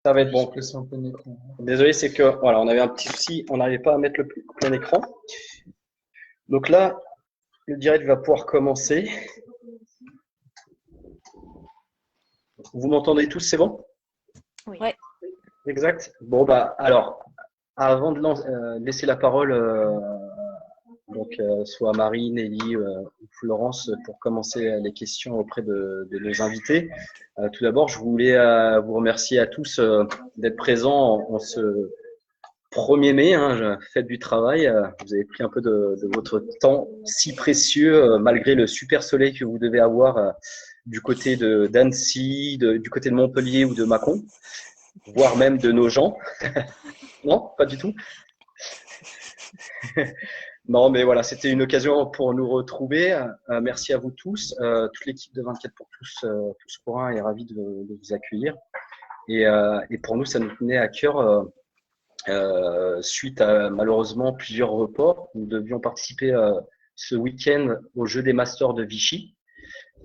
Ça va être bon. Je suis en plein écran. Désolé, c'est que voilà, on avait un petit souci, on n'arrivait pas à mettre le plein écran. Donc là, le direct va pouvoir commencer. Vous m'entendez tous, c'est bon? Oui. Ouais. Exact. Bon bah alors, avant de laisser la parole soit à Marie, Nelly ou Florence pour commencer les questions auprès de nos invités. Tout d'abord, je voulais vous remercier à tous d'être présents en ce 1er mai, fête du travail. Vous avez pris un peu de votre temps si précieux malgré le super soleil que vous devez avoir du côté d'Annecy, du côté de Montpellier ou de Mâcon, voire même de nos gens. Non, pas du tout. Non, mais voilà, c'était une occasion pour nous retrouver. Merci à vous tous. Toute l'équipe de 24 pour tous pour un est ravie de vous accueillir. Et pour nous, ça nous tenait à cœur suite à malheureusement plusieurs reports. Nous devions participer ce week-end aux Jeux des Masters de Vichy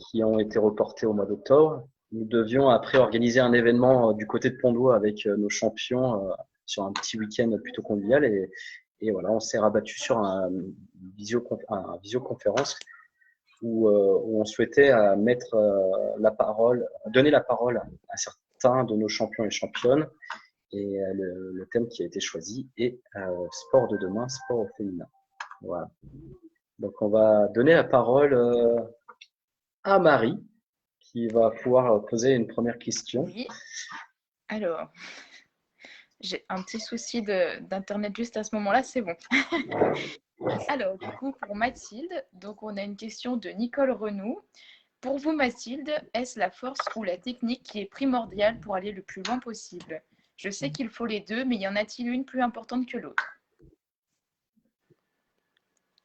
qui ont été reportés au mois d'octobre. Nous devions après organiser un événement du côté de Pont-d'Oie avec nos champions sur un petit week-end plutôt convivial et voilà, on s'est rabattu sur un visioconférence où on souhaitait donner la parole à certains de nos champions et championnes. Et le thème qui a été choisi est sport de demain, sport au féminin. Voilà. Donc on va donner la parole à Marie qui va pouvoir poser une première question. Oui. Alors, j'ai un petit souci d'internet juste à ce moment-là, c'est bon. Alors, du coup, pour Mathilde, donc on a une question de Nicole Renou. Pour vous, Mathilde, est-ce la force ou la technique qui est primordiale pour aller le plus loin possible? Je sais qu'il faut les deux, mais y en a-t-il une plus importante que l'autre?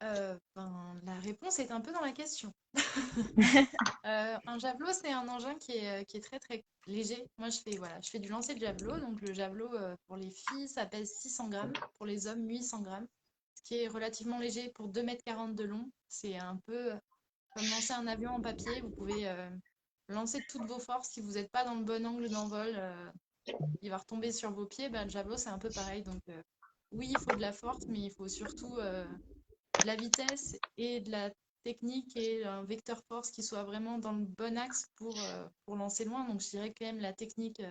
La réponse est un peu dans la question. Un javelot, c'est un engin qui est très très léger. Moi, je fais du lancer de javelot. Donc, le javelot, pour les filles, ça pèse 600 grammes. Pour les hommes, 800 grammes. Ce qui est relativement léger pour 2,40 m de long. C'est un peu comme lancer un avion en papier. Vous pouvez lancer de toutes vos forces. Si vous n'êtes pas dans le bon angle d'envol, il va retomber sur vos pieds. Le javelot, c'est un peu pareil. Donc, oui, il faut de la force, mais il faut surtout de la vitesse et de la technique et un vecteur force qui soit vraiment dans le bon axe pour lancer loin. Donc, je dirais quand même la technique,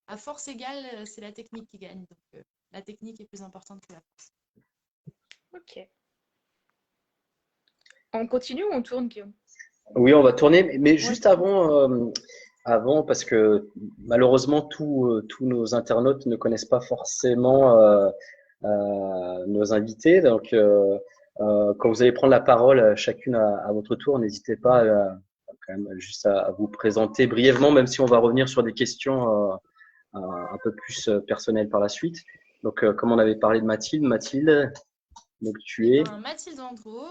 à force égale, c'est la technique qui gagne. Donc, la technique est plus importante que la force. Ok. On continue ou on tourne, Guillaume? Oui, on va tourner, mais juste avant, parce que malheureusement, tous nos internautes ne connaissent pas forcément nos invités. Donc, quand vous allez prendre la parole chacune à votre tour, n'hésitez pas quand même juste à vous présenter brièvement, même si on va revenir sur des questions un peu plus personnelles par la suite. Donc, comme on avait parlé de Mathilde, donc tu es… Mathilde Andro,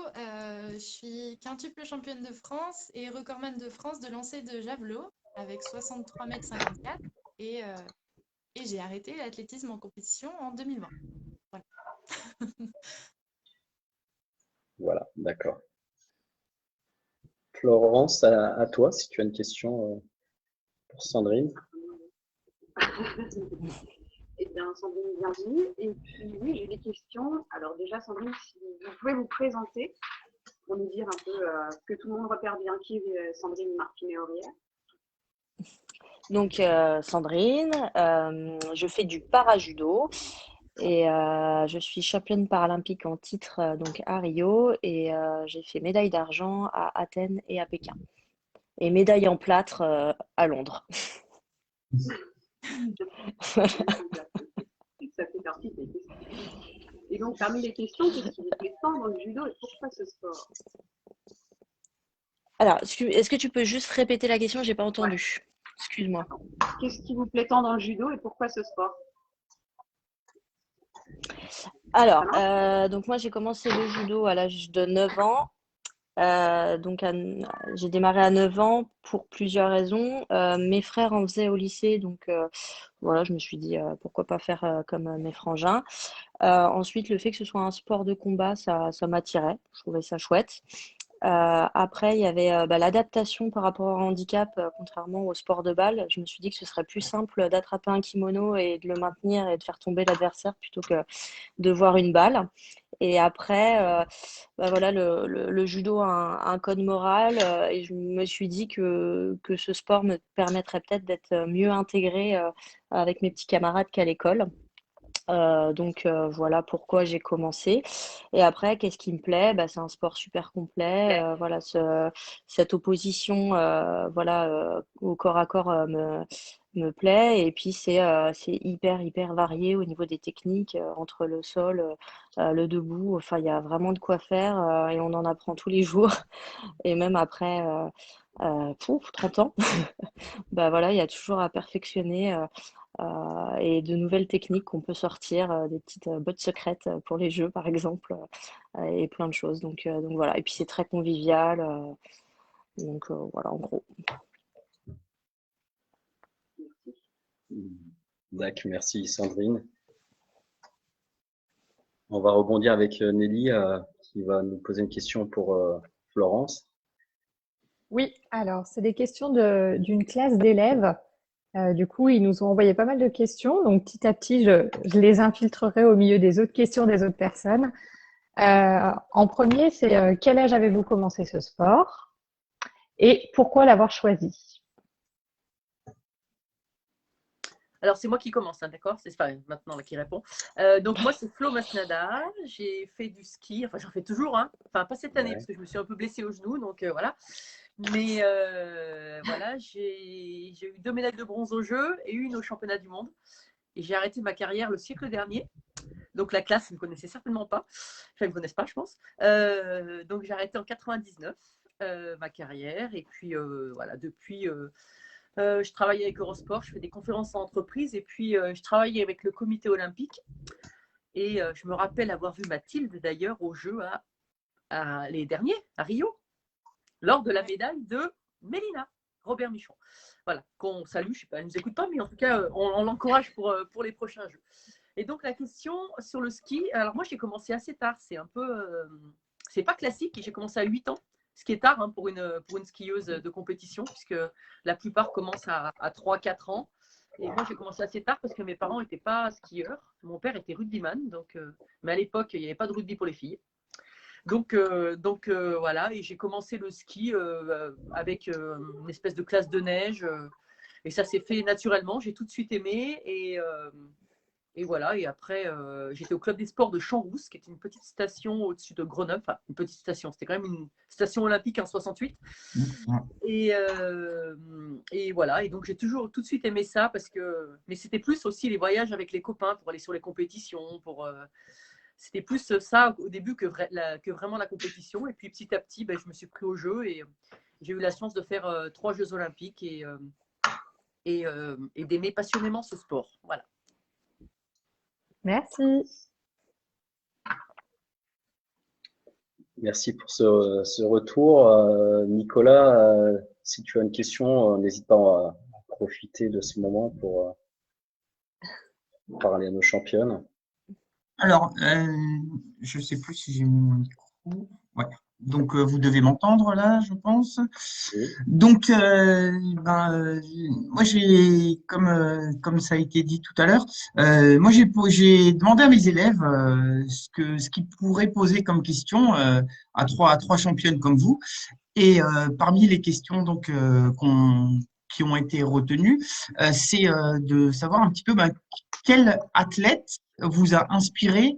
je suis quintuple championne de France et recordman de France de lancer de javelot avec 63,54 m et j'ai arrêté l'athlétisme en compétition en 2020. Voilà. Voilà, d'accord. Florence, à toi, si tu as une question pour Sandrine. Eh bien, Sandrine, bienvenue. Et puis, oui, j'ai des questions. Alors déjà, Sandrine, si vous pouvez vous présenter pour nous dire un peu que tout le monde repère bien qui est Sandrine Martinet-Aurière. Donc, Sandrine, je fais du para-judo et je suis championne paralympique en titre donc à Rio et j'ai fait médaille d'argent à Athènes et à Pékin et médaille en plâtre à Londres. Ça fait partie des questions. Et donc, parmi les questions, qu'est-ce qui vous plaît tant dans le judo et pourquoi ce sport? Alors, est-ce que tu peux juste répéter la question? J'ai pas entendu. Ouais. Excuse-moi. Qu'est-ce qui vous plaît tant dans le judo et pourquoi ce sport? Alors, donc moi j'ai commencé le judo à l'âge de 9 ans. J'ai démarré à 9 ans pour plusieurs raisons. Mes frères en faisaient au lycée, donc voilà, je me suis dit pourquoi pas faire comme mes frangins. Ensuite, le fait que ce soit un sport de combat, ça m'attirait. Je trouvais ça chouette. Après, il y avait l'adaptation par rapport au handicap, contrairement au sport de balle. Je me suis dit que ce serait plus simple d'attraper un kimono et de le maintenir et de faire tomber l'adversaire plutôt que de voir une balle. Et après, voilà, le judo a un code moral et je me suis dit que ce sport me permettrait peut-être d'être mieux intégrée avec mes petits camarades qu'à l'école. Donc voilà pourquoi j'ai commencé. Et après, qu'est-ce qui me plaît? C'est un sport super complet. Voilà, cette opposition voilà, au corps à corps me plaît. Et puis c'est hyper varié au niveau des techniques entre le sol, le debout. Enfin, il y a vraiment de quoi faire et on en apprend tous les jours. Et même après 30 ans, voilà, il y a toujours à perfectionner. Et de nouvelles techniques qu'on peut sortir, des petites bottes secrètes pour les jeux, par exemple, et plein de choses. Donc voilà. Et puis c'est très convivial. Donc voilà, en gros. D'accord, merci Sandrine. On va rebondir avec Nelly qui va nous poser une question pour Florence. Oui, alors c'est des questions d'une classe d'élèves. Du coup, ils nous ont envoyé pas mal de questions. Donc petit à petit, je les infiltrerai au milieu des autres questions des autres personnes. En premier, c'est quel âge avez-vous commencé ce sport et pourquoi l'avoir choisi? Alors, c'est moi qui commence, hein, d'accord? C'est pas maintenant là, qui répond. Donc, moi, c'est Flo Masnada. J'ai fait du ski. Enfin, j'en fais toujours. Hein. Enfin, pas cette année, Ouais. parce que je me suis un peu blessée au genou. Donc, voilà. Mais voilà, j'ai eu 2 médailles de bronze aux Jeux et une au championnat du monde. Et j'ai arrêté ma carrière le siècle dernier. Donc, la classe ne me connaissait certainement pas. Enfin, ils ne me connaissent pas, je pense. Donc, j'ai arrêté en 99 ma carrière. Et puis, voilà, depuis... je travaille avec Eurosport, je fais des conférences en entreprise et puis je travaille avec le comité olympique. Et je me rappelle avoir vu Mathilde d'ailleurs aux Jeux les derniers, à Rio, lors de la médaille de Mélina Robert Michon. Voilà, qu'on salue, je ne sais pas, elle ne nous écoute pas, mais en tout cas, on l'encourage pour les prochains Jeux. Et donc la question sur le ski, alors moi j'ai commencé assez tard, c'est un peu, c'est pas classique, j'ai commencé à 8 ans. Ce qui est tard hein, pour une skieuse de compétition, puisque la plupart commencent à 3-4 ans. Et moi, j'ai commencé assez tard parce que mes parents n'étaient pas skieurs. Mon père était rugbyman, mais à l'époque, il n'y avait pas de rugby pour les filles. Donc voilà, et j'ai commencé le ski avec une espèce de classe de neige. Et ça s'est fait naturellement, j'ai tout de suite aimé. Et voilà, et après, j'étais au Club des sports de Champs-Rousse, qui est une petite station au-dessus de Grenoble. Enfin, une petite station, c'était quand même une station olympique en 68. Et voilà, et donc j'ai toujours tout de suite aimé ça, mais c'était plus aussi les voyages avec les copains pour aller sur les compétitions. C'était plus ça au début que vraiment la compétition. Et puis petit à petit, je me suis pris au jeu et j'ai eu la chance de faire 3 Jeux olympiques et d'aimer passionnément ce sport. Voilà. Merci. Merci pour ce retour. Nicolas, si tu as une question, n'hésite pas à profiter de ce moment pour parler à nos championnes. Alors, je ne sais plus si j'ai mis mon micro. Ouais. Donc, vous devez m'entendre là, je pense. Oui. Donc, moi, comme ça a été dit tout à l'heure, moi, j'ai demandé à mes élèves ce qu'ils pourraient poser comme question à trois championnes comme vous. Et parmi les questions donc qui ont été retenues, c'est de savoir un petit peu quel athlète vous a inspiré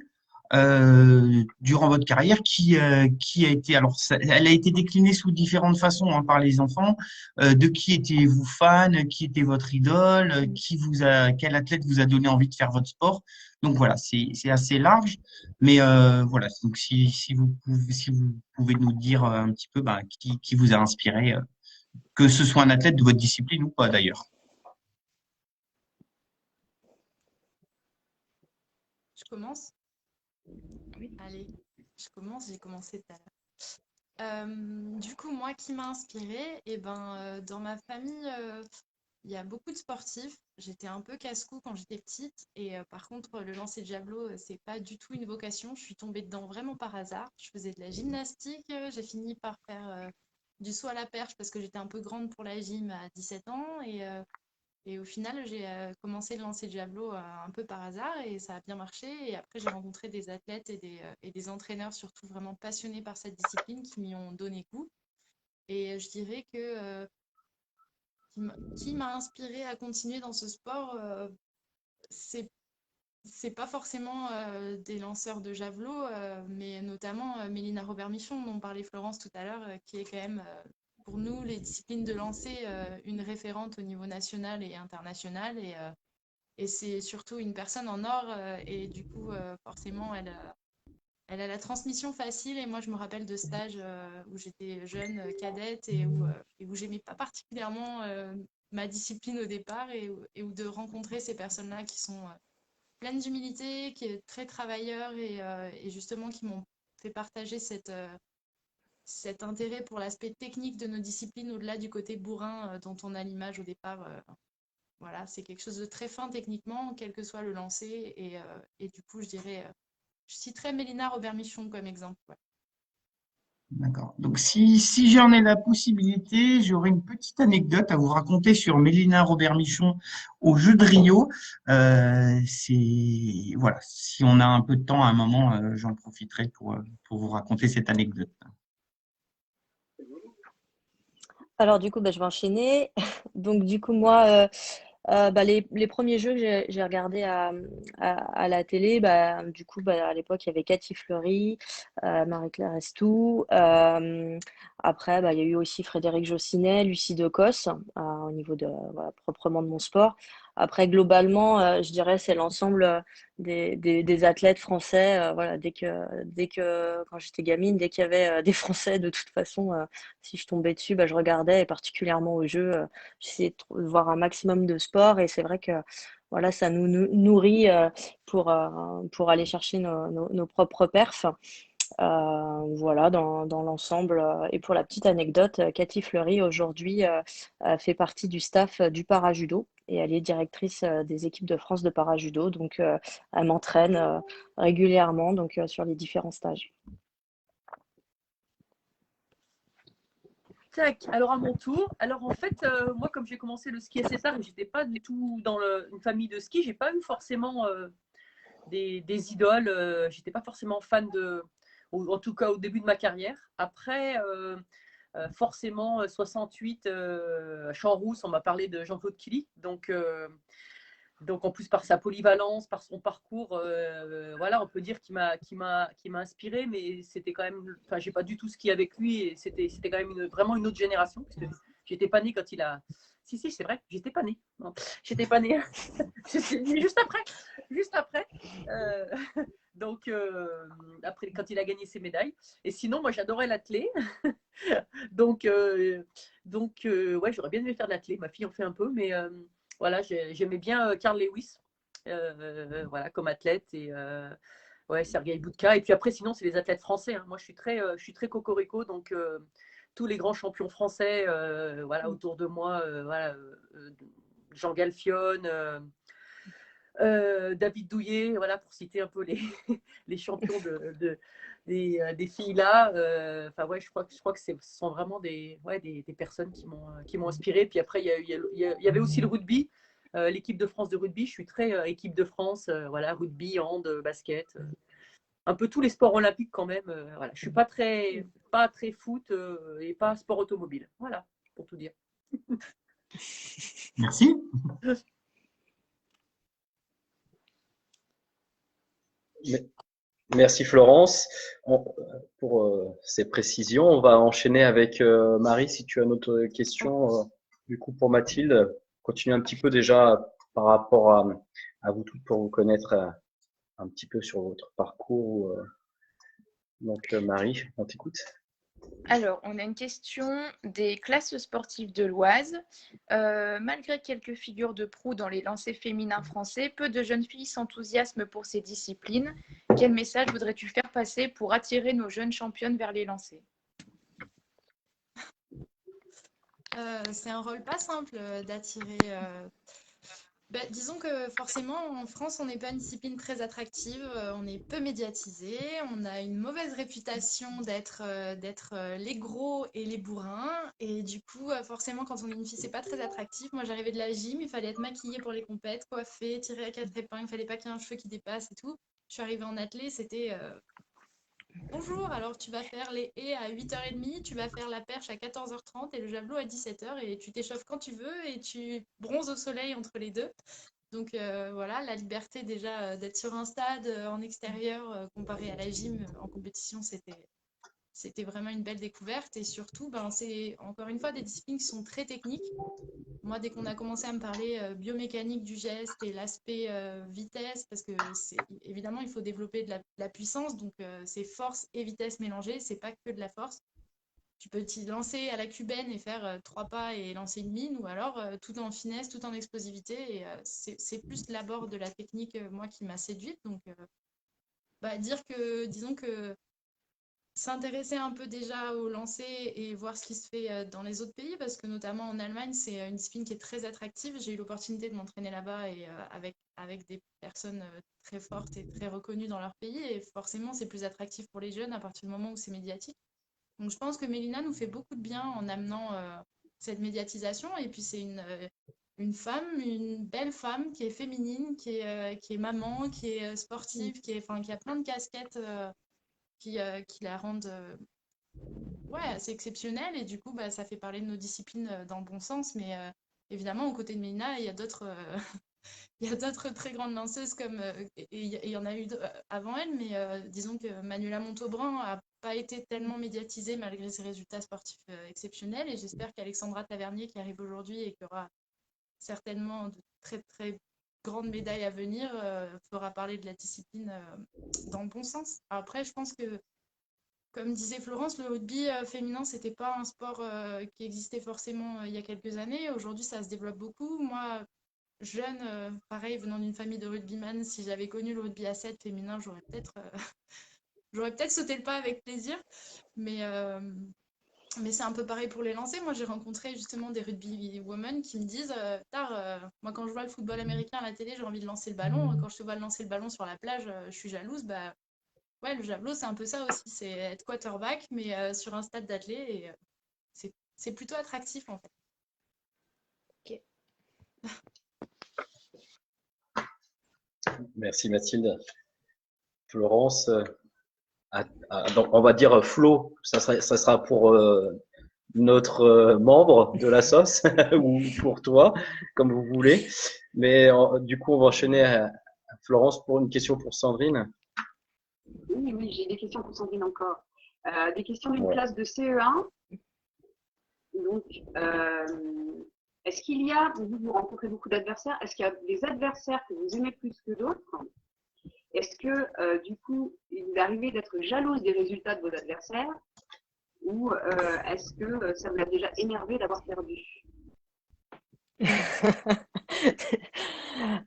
durant votre carrière, qui a été, alors elle a été déclinée sous différentes façons hein, par les enfants, de qui étiez-vous fan, qui était votre idole, quel athlète vous a donné envie de faire votre sport. Donc voilà, c'est assez large, mais voilà, donc si vous pouvez nous dire un petit peu qui vous a inspiré, que ce soit un athlète de votre discipline ou pas d'ailleurs. Je commence? Oui. Allez, je commence, j'ai commencé tout à l'heure. Du coup, moi qui m'a inspirée, dans ma famille, il y a beaucoup de sportifs. J'étais un peu casse-cou quand j'étais petite. Et par contre, le lancer de javelot, c'est pas du tout une vocation. Je suis tombée dedans vraiment par hasard. Je faisais de la gymnastique. J'ai fini par faire du saut à la perche parce que j'étais un peu grande pour la gym à 17 ans. Et au final, j'ai commencé le lancer de javelot un peu par hasard et ça a bien marché. Et après, j'ai rencontré des athlètes et des entraîneurs surtout vraiment passionnés par cette discipline qui m'y ont donné goût. Et je dirais que qui m'a inspiré à continuer dans ce sport, c'est c'est pas forcément des lanceurs de javelot, mais notamment Mélina Robert-Michon, dont parlait Florence tout à l'heure, qui est quand même, pour nous, les disciplines de lancer, une référente au niveau national et international. Et c'est surtout une personne en or, et du coup, forcément, elle a la transmission facile. Et moi, je me rappelle de stages où j'étais jeune cadette et où j'aimais pas particulièrement ma discipline au départ et où de rencontrer ces personnes-là qui sont pleines d'humilité, qui est très travailleur et justement qui m'ont fait partager cet intérêt pour l'aspect technique de nos disciplines au-delà du côté bourrin dont on a l'image au départ. Voilà, c'est quelque chose de très fin techniquement, quel que soit le lancer. Et du coup, je citerai Mélina Robert-Michon comme exemple. Ouais. D'accord. Donc, si j'en ai la possibilité, j'aurais une petite anecdote à vous raconter sur Mélina Robert-Michon au Jeu de Rio. Voilà, si on a un peu de temps à un moment, j'en profiterai pour vous raconter cette anecdote. Alors du coup, bah, je vais enchaîner. Donc du coup, moi, bah, les premiers jeux que j'ai regardés à la télé, bah, du coup, bah, à l'époque, il y avait Cathy Fleury, Marie-Claire Estou. Après, bah, il y a eu aussi Frédéric Jossinet, Lucie Decosse, au niveau de, voilà, proprement de mon sport. Après, globalement, je dirais c'est l'ensemble des athlètes français. Voilà, quand j'étais gamine, dès qu'il y avait des Français, de toute façon, si je tombais dessus, bah, je regardais, et particulièrement au jeu. J'essayais de voir un maximum de sport et c'est vrai que voilà, ça nous nourrit pour aller chercher nos propres perfs. Voilà, dans l'ensemble. Et pour la petite anecdote, Cathy Fleury aujourd'hui fait partie du staff du parajudo et elle est directrice des équipes de France de parajudo. Donc, elle m'entraîne régulièrement donc, sur les différents stages. Tac, alors à mon tour. Alors en fait, moi comme j'ai commencé le ski assez tard, j'étais pas du tout dans une famille de ski, j'ai pas eu forcément des idoles, j'étais pas forcément fan en tout cas au début de ma carrière. Après, forcément 68 à Champs-Rousse, on m'a parlé de Jean-Claude Killy, donc en plus par sa polyvalence, par son parcours, voilà, on peut dire qu'il m'a inspiré, mais c'était quand même, enfin, j'ai pas du tout ski avec lui et c'était quand même vraiment une autre génération parce que j'étais pas née quand il a. Si, c'est vrai, j'étais pas née. Non, j'étais pas née. juste après. Euh, donc après, quand il a gagné ses médailles. Et sinon, moi, j'adorais l'athlé. donc ouais, j'aurais bien aimé faire de l'athlé. Ma fille en fait un peu, mais voilà, j'aimais bien Carl Lewis, voilà, comme athlète et ouais, Sergei Boudka. Et puis après, sinon, c'est les athlètes français. Hein. Moi, je suis très cocorico, donc tous les grands champions français, voilà, autour de moi, voilà, Jean Galfione, David Douillet, voilà, pour citer un peu les champions des filles là. Enfin ouais, je crois que ce sont vraiment des personnes qui m'ont inspiré. Puis après, il y avait aussi le rugby. L'équipe de France de rugby, je suis très équipe de France, voilà, rugby, hand, basket, un peu tous les sports olympiques quand même. Voilà, je suis pas très foot et pas sport automobile. Voilà, pour tout dire. Merci. Merci Florence pour ces précisions. On va enchaîner avec Marie, si tu as une autre question. Du coup, pour Mathilde, continue un petit peu déjà par rapport à vous toutes pour vous connaître un petit peu sur votre parcours. Donc Marie, on t'écoute. Alors, on a une question des classes sportives de l'Oise. Malgré quelques figures de proue dans les lancers féminins français, peu de jeunes filles s'enthousiasment pour ces disciplines. Quel message voudrais-tu faire passer pour attirer nos jeunes championnes vers les lancers ? C'est un rôle pas simple d'attirer. Disons que forcément, en France, on n'est pas une discipline très attractive, on est peu médiatisé, on a une mauvaise réputation d'être les gros et les bourrins. Et du coup, forcément, quand on est une fille, c'est pas très attractif. Moi, j'arrivais de la gym, il fallait être maquillée pour les compètes, coiffée, tirée à quatre épingles, il fallait pas qu'il y ait un cheveu qui dépasse et tout. Je suis arrivée en athlée, c'était bonjour, alors tu vas faire les haies à 8h30, tu vas faire la perche à 14h30 et le javelot à 17h et tu t'échauffes quand tu veux et tu bronzes au soleil entre les deux. Donc voilà, la liberté déjà d'être sur un stade en extérieur comparé à la gym en compétition, c'était vraiment une belle découverte. Et surtout, c'est encore une fois des disciplines qui sont très techniques. Moi, dès qu'on a commencé à me parler biomécanique du geste et l'aspect vitesse, parce que évidemment, il faut développer de la puissance, donc c'est force et vitesse mélangées, c'est pas que de la force. Tu peux t'y lancer à la cubaine et faire 3 pas et lancer une mine, ou alors tout en finesse, tout en explosivité. Et c'est plus l'abord de la technique, moi, qui m'a séduite. Donc, disons que s'intéresser un peu déjà au lancer et voir ce qui se fait dans les autres pays, parce que notamment en Allemagne, c'est une discipline qui est très attractive. J'ai eu l'opportunité de m'entraîner là-bas et avec des personnes très fortes et très reconnues dans leur pays. Et forcément, c'est plus attractif pour les jeunes à partir du moment où c'est médiatique. Donc je pense que Mélina nous fait beaucoup de bien en amenant cette médiatisation. Et puis c'est une femme, une belle femme qui est féminine, qui est maman, qui est sportive, qui a plein de casquettes qui la rendent ouais, assez exceptionnelle. Et du coup, ça fait parler de nos disciplines dans le bon sens. Mais évidemment, aux côtés de Mélina, il y a d'autres il y a d'autres très grandes lanceuses comme et il y en a eu avant elle, mais disons que Manuela Montauban a pas été tellement médiatisée malgré ses résultats sportifs exceptionnels. Et j'espère qu'Alexandra Tavernier, qui arrive aujourd'hui et qui aura certainement de très très grandes médailles à venir, fera parler de la discipline dans le bon sens. Après, je pense que comme disait Florence, le rugby féminin, c'était pas un sport qui existait forcément il y a quelques années. Aujourd'hui, ça se développe beaucoup. Moi, jeune, pareil, venant d'une famille de rugbyman, si j'avais connu le rugby à 7 féminin, j'aurais peut-être sauté le pas avec plaisir. Mais, euh, mais c'est un peu pareil pour les lancers. Moi, j'ai rencontré justement des rugby women qui me disent moi, quand je vois le football américain à la télé, j'ai envie de lancer le ballon. Quand je te vois lancer le ballon sur la plage, je suis jalouse. Ouais, le javelot, c'est un peu ça aussi. C'est être quarterback, mais sur un stade d'athlée. Et c'est plutôt attractif, en fait. Ok. Merci Mathilde. Florence, donc on va dire Flo, ça sera pour notre membre de la sauce ou pour toi, comme vous voulez. Mais du coup, on va enchaîner à Florence pour une question pour Sandrine. Oui, j'ai des questions pour Sandrine encore. Des questions d'une classe de CE1. Donc, est-ce qu'il y a, vous rencontrez beaucoup d'adversaires, est-ce qu'il y a des adversaires que vous aimez plus que d'autres? Est-ce que, du coup, il vous arrive d'être jalouse des résultats de vos adversaires? Ou est-ce que ça vous a déjà énervé d'avoir perdu?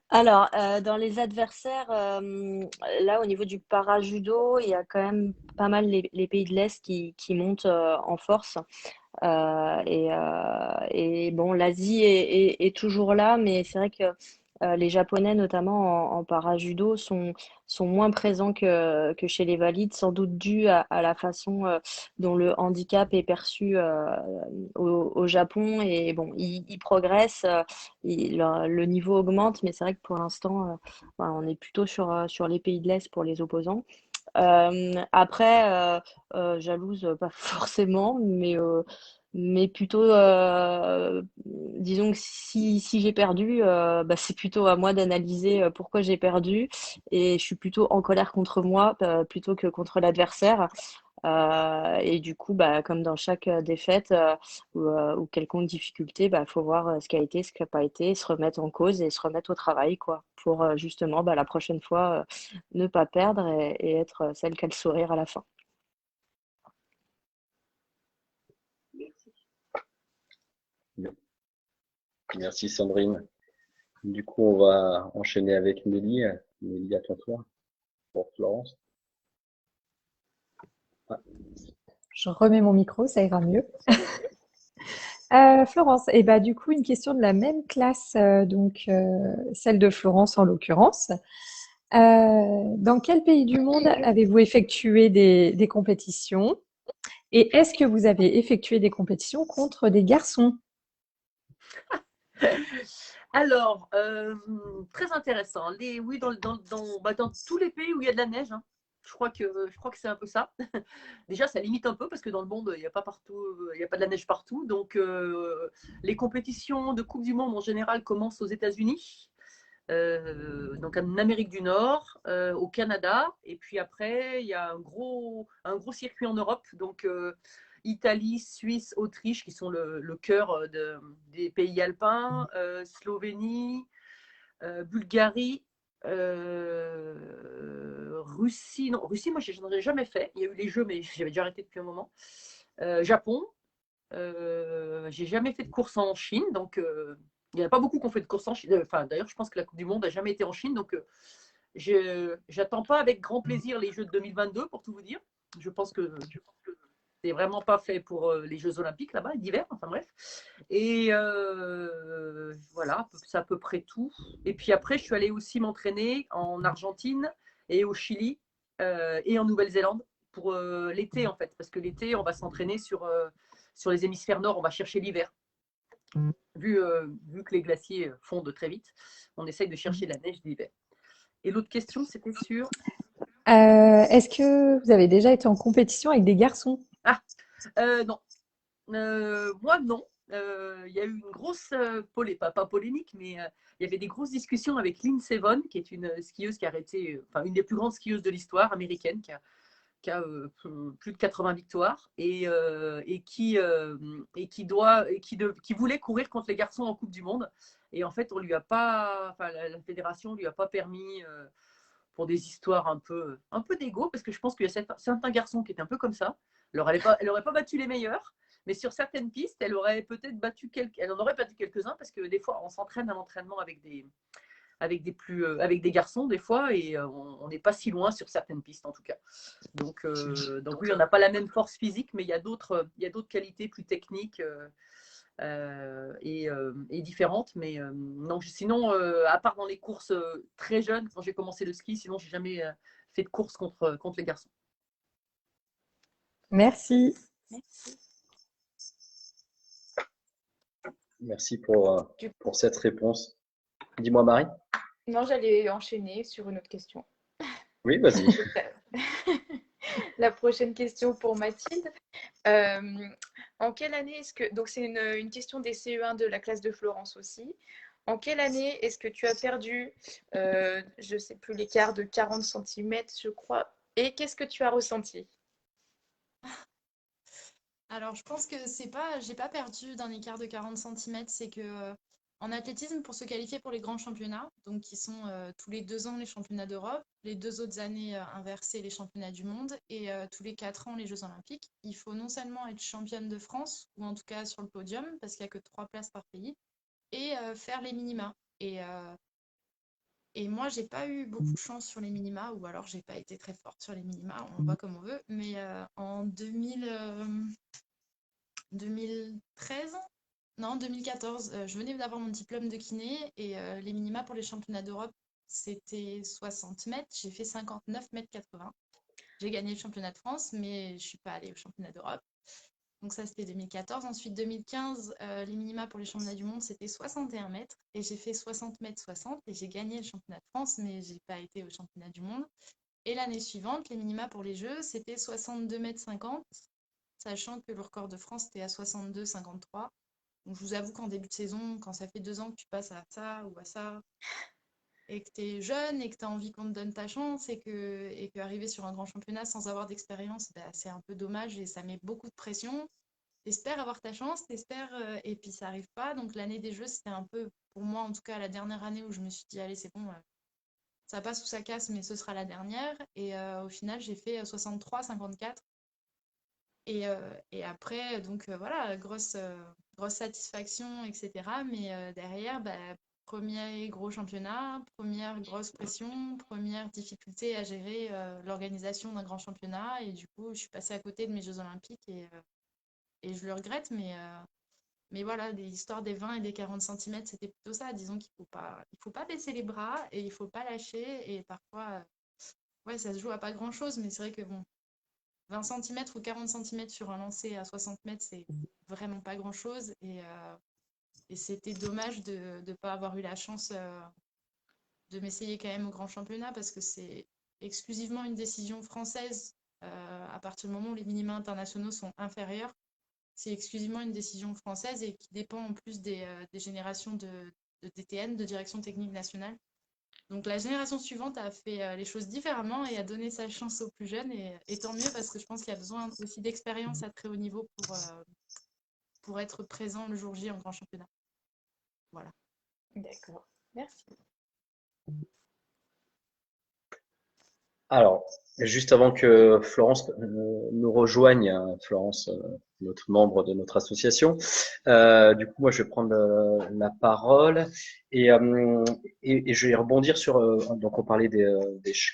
Alors, dans les adversaires, là, au niveau du para-judo, il y a quand même pas mal les pays de l'Est qui montent en force. Et bon, l'Asie est toujours là, mais c'est vrai que les Japonais, notamment en para-judo, sont moins présents que chez les valides, sans doute dû à la façon dont le handicap est perçu au Japon. Et bon, ils progressent, le niveau augmente, mais c'est vrai que pour l'instant, voilà, on est plutôt sur les pays de l'Est pour les opposants. Après, jalouse, pas forcément, mais plutôt, disons que si j'ai perdu, c'est plutôt à moi d'analyser pourquoi j'ai perdu, et je suis plutôt en colère contre moi plutôt que contre l'adversaire. Et du coup, comme dans chaque défaite ou quelconque difficulté, faut voir ce qui a été, ce qui n'a pas été, se remettre en cause et se remettre au travail, quoi, pour justement la prochaine fois ne pas perdre et être celle qui a le sourire à la fin. Merci. Merci Sandrine. Du coup, on va enchaîner avec Mélie. Mélie, à ton tour pour Florence. Je remets mon micro, ça ira mieux. Florence, et bah du coup une question de la même classe, celle de Florence en l'occurrence. Dans quel pays du monde avez-vous effectué des compétitions? Et est-ce que vous avez effectué des compétitions contre des garçons? Alors, très intéressant. Oui, dans tous les pays où il y a de la neige, hein. Je crois que c'est un peu ça. Déjà, ça limite un peu parce que dans le monde, il n'y a pas partout, il y a pas de la neige partout. Donc, les compétitions de Coupe du Monde en général commencent aux États-Unis, donc en Amérique du Nord, au Canada, et puis après, il y a un gros circuit en Europe. Donc, Italie, Suisse, Autriche, qui sont le cœur des pays alpins, Slovénie, Bulgarie, Russie. Non, Russie, moi, je n'en ai jamais fait. Il y a eu les Jeux, mais j'avais déjà arrêté depuis un moment. Japon. J'ai jamais fait de course en Chine, donc il n'y en a pas beaucoup qui ont fait de course en Chine. Enfin, d'ailleurs, je pense que la Coupe du Monde n'a jamais été en Chine, donc j'attends pas avec grand plaisir les Jeux de 2022, pour tout vous dire. Je pense que c'est vraiment pas fait pour les Jeux Olympiques là-bas, d'hiver, enfin bref. Et voilà, c'est à peu près tout. Et puis après, je suis allée aussi m'entraîner en Argentine et au Chili et en Nouvelle-Zélande pour l'été en fait, parce que l'été, on va s'entraîner sur les hémisphères nord, on va chercher l'hiver. Vu que les glaciers fondent très vite, on essaye de chercher de la neige d'hiver. Et l'autre question, c'était sur… Est-ce que vous avez déjà été en compétition avec des garçons? Non. Moi, non. Il y a eu une grosse pas polémique, mais il y avait des grosses discussions avec Lindsey Vonn, qui est une skieuse qui a arrêté, enfin une des plus grandes skieuses de l'histoire américaine, qui a plus de 80 victoires et qui voulait courir contre les garçons en Coupe du Monde. Et en fait, on lui a pas, enfin, la fédération lui a pas permis pour des histoires un peu d'égo, parce que je pense qu'il y a certains garçons qui étaient un peu comme ça. Elle aurait pas battu les meilleurs, mais sur certaines pistes, elle aurait peut-être battu elle en aurait battu quelques-uns, parce que des fois, on s'entraîne à l'entraînement avec des garçons des fois, et on n'est pas si loin sur certaines pistes en tout cas. Donc oui, on n'a pas la même force physique, mais il y a d'autres qualités plus techniques et différentes. Mais non, sinon, à part dans les courses très jeunes, quand j'ai commencé le ski, sinon j'ai jamais fait de course contre les garçons. Merci. Merci pour cette réponse. Dis-moi, Marie. Non, j'allais enchaîner sur une autre question. Oui, vas-y. La prochaine question pour Mathilde. En quelle année est-ce que… Donc, c'est une question des CE1 de la classe de Florence aussi. En quelle année est-ce que tu as perdu, je ne sais plus, l'écart de 40 cm, je crois. Et qu'est-ce que tu as ressenti? Alors, je pense que j'ai pas perdu d'un écart de 40 cm, c'est que en athlétisme, pour se qualifier pour les grands championnats, donc qui sont tous les 2 ans les championnats d'Europe, les 2 autres années inversées les championnats du monde et tous les 4 ans les Jeux olympiques, il faut non seulement être championne de France, ou en tout cas sur le podium, parce qu'il n'y a que 3 places par pays, et faire les minima. Et moi, j'ai pas eu beaucoup de chance sur les minima, ou alors j'ai pas été très forte sur les minima, on voit comme on veut, mais en 2013, non, 2014, je venais d'avoir mon diplôme de kiné et les minima pour les championnats d'Europe, c'était 60 mètres. J'ai fait 59 mètres 80. J'ai gagné le championnat de France, mais je ne suis pas allée au championnat d'Europe. Donc ça, c'était 2014. Ensuite, 2015, les minima pour les championnats du monde, c'était 61 mètres. Et j'ai fait 60 mètres 60 et j'ai gagné le championnat de France, mais je n'ai pas été au championnat du monde. Et l'année suivante, les minima pour les Jeux, c'était 62 mètres 50, sachant que le record de France était à 62,53. Donc, je vous avoue qu'en début de saison, quand ça fait 2 ans que tu passes à ça ou à ça, et que tu es jeune et que tu as envie qu'on te donne ta chance et que arriver sur un grand championnat sans avoir d'expérience, bah, c'est un peu dommage et ça met beaucoup de pression. T'espères avoir ta chance, t'espères, et puis ça n'arrive pas. Donc l'année des Jeux, c'était un peu, pour moi en tout cas, la dernière année où je me suis dit, allez, c'est bon, ça passe ou ça casse, mais ce sera la dernière. Et au final, j'ai fait 63-54. Et après, donc voilà, grosse satisfaction, etc. Mais derrière, bah, premier gros championnat, première grosse pression, première difficulté à gérer l'organisation d'un grand championnat. Et du coup, je suis passée à côté de mes Jeux Olympiques et je le regrette. Mais voilà, l'histoire des 20 et des 40 centimètres, c'était plutôt ça. Disons qu'il faut pas baisser les bras et il faut pas lâcher. Et parfois, ouais, ça se joue à pas grand-chose, mais c'est vrai que bon, 20 centimètres ou 40 centimètres sur un lancer à 60 mètres, c'est vraiment pas grand-chose. Et c'était dommage de ne pas avoir eu la chance de m'essayer quand même au grand championnat parce que c'est exclusivement une décision française. À partir du moment où les minima internationaux sont inférieurs, c'est exclusivement une décision française et qui dépend en plus des générations de DTN, de direction technique nationale. Donc la génération suivante a fait les choses différemment et a donné sa chance aux plus jeunes et tant mieux parce que je pense qu'il y a besoin aussi d'expérience à très haut niveau pour être présent le jour J en grand championnat. Voilà. D'accord, merci. Alors, juste avant que Florence nous rejoigne, Florence, notre membre de notre association, du coup, moi, je vais prendre la parole et, je vais rebondir sur. Donc, on parlait des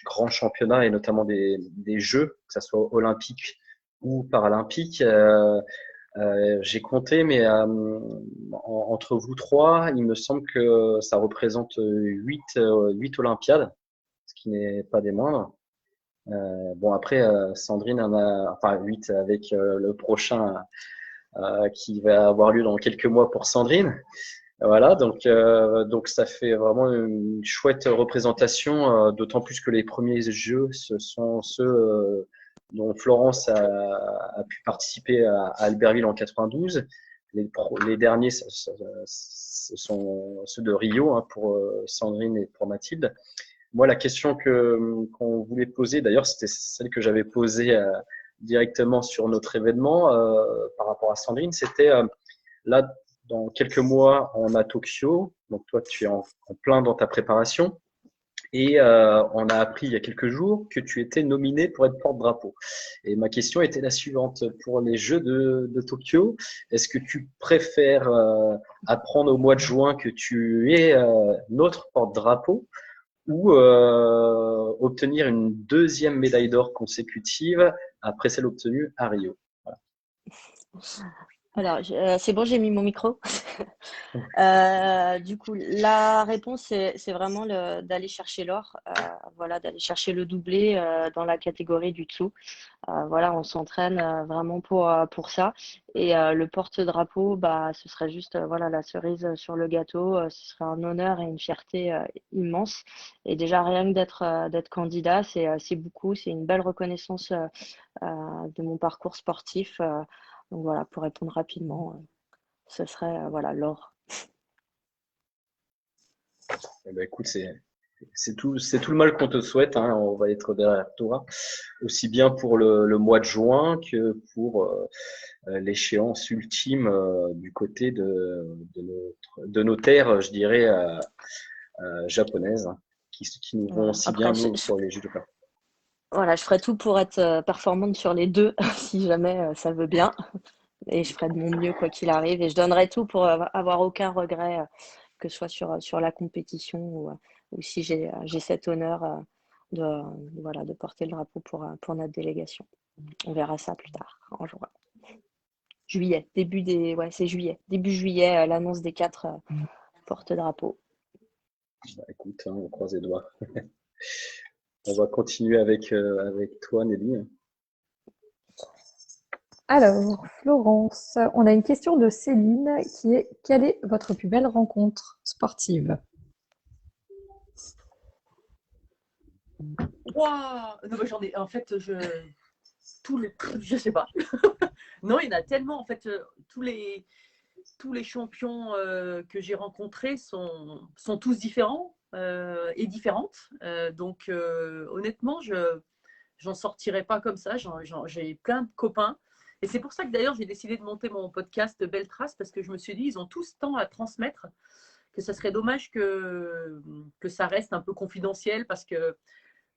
grands championnats et notamment des Jeux, que ce soit olympiques ou paralympiques. J'ai compté, mais entre vous trois, il me semble que ça représente 8 Olympiades, ce qui n'est pas des moindres. Bon, après, Sandrine en a, enfin, 8 avec le prochain qui va avoir lieu dans quelques mois pour Sandrine. Voilà, donc ça fait vraiment une chouette représentation, d'autant plus que les premiers jeux, ce sont ceux dont Florence a pu participer à Albertville en 92. Les derniers, ce sont ceux de Rio, hein, pour Sandrine et pour Mathilde. Moi, la question qu'on voulait poser, d'ailleurs, c'était celle que j'avais posée directement sur notre événement par rapport à Sandrine, c'était là, dans quelques mois, on a Tokyo, donc toi, tu es en plein dans ta préparation, et on a appris il y a quelques jours que tu étais nominé pour être porte-drapeau. Et ma question était la suivante, pour les Jeux de Tokyo, est-ce que tu préfères apprendre au mois de juin que tu es notre porte-drapeau ou obtenir une deuxième médaille d'or consécutive après celle obtenue à Rio? Voilà. Alors, c'est bon, j'ai mis mon micro. Du coup, la réponse, c'est vraiment d'aller chercher l'or, voilà, d'aller chercher le doublé dans la catégorie du dessous. Voilà, on s'entraîne vraiment pour ça. Et le porte-drapeau, bah, ce serait juste voilà, la cerise sur le gâteau. Ce serait un honneur et une fierté immense. Et déjà, rien que d'être candidat, c'est beaucoup. C'est une belle reconnaissance de mon parcours sportif. Donc voilà, pour répondre rapidement, ce serait voilà, l'or. Eh ben, écoute, c'est tout le mal qu'on te souhaite, hein. On va être derrière toi, aussi bien pour le mois de juin que pour l'échéance ultime du côté de nos terres, je dirais, japonaises, hein, qui nous vont Voilà. aussi Après, bien, nous, pour les Jeux de Paris. voilà, je ferai tout pour être performante sur les deux, si jamais ça veut bien. Et je ferai de mon mieux quoi qu'il arrive. Et je donnerai tout pour avoir aucun regret, que ce soit sur la compétition ou si j'ai cet honneur voilà, de porter le drapeau pour notre délégation. On verra ça plus tard, en juin. Juillet, ouais, c'est juillet. Début juillet, l'annonce des 4 porte-drapeaux. Bah, écoute, hein, on croise les doigts. On va continuer avec toi, Nelly. Alors, Florence, on a une question de Céline qui est: quelle est votre plus belle rencontre sportive? Waouh! Non, mais j'en ai, en fait, je sais pas. Non, il y en a tellement, en fait, tous les champions que j'ai rencontrés sont tous différents et différentes. Donc, honnêtement, j'en sortirai pas comme ça. J'ai plein de copains. Et c'est pour ça que d'ailleurs, j'ai décidé de monter mon podcast Belle Trace, parce que je me suis dit, ils ont tous tant à transmettre que ça serait dommage que ça reste un peu confidentiel, parce que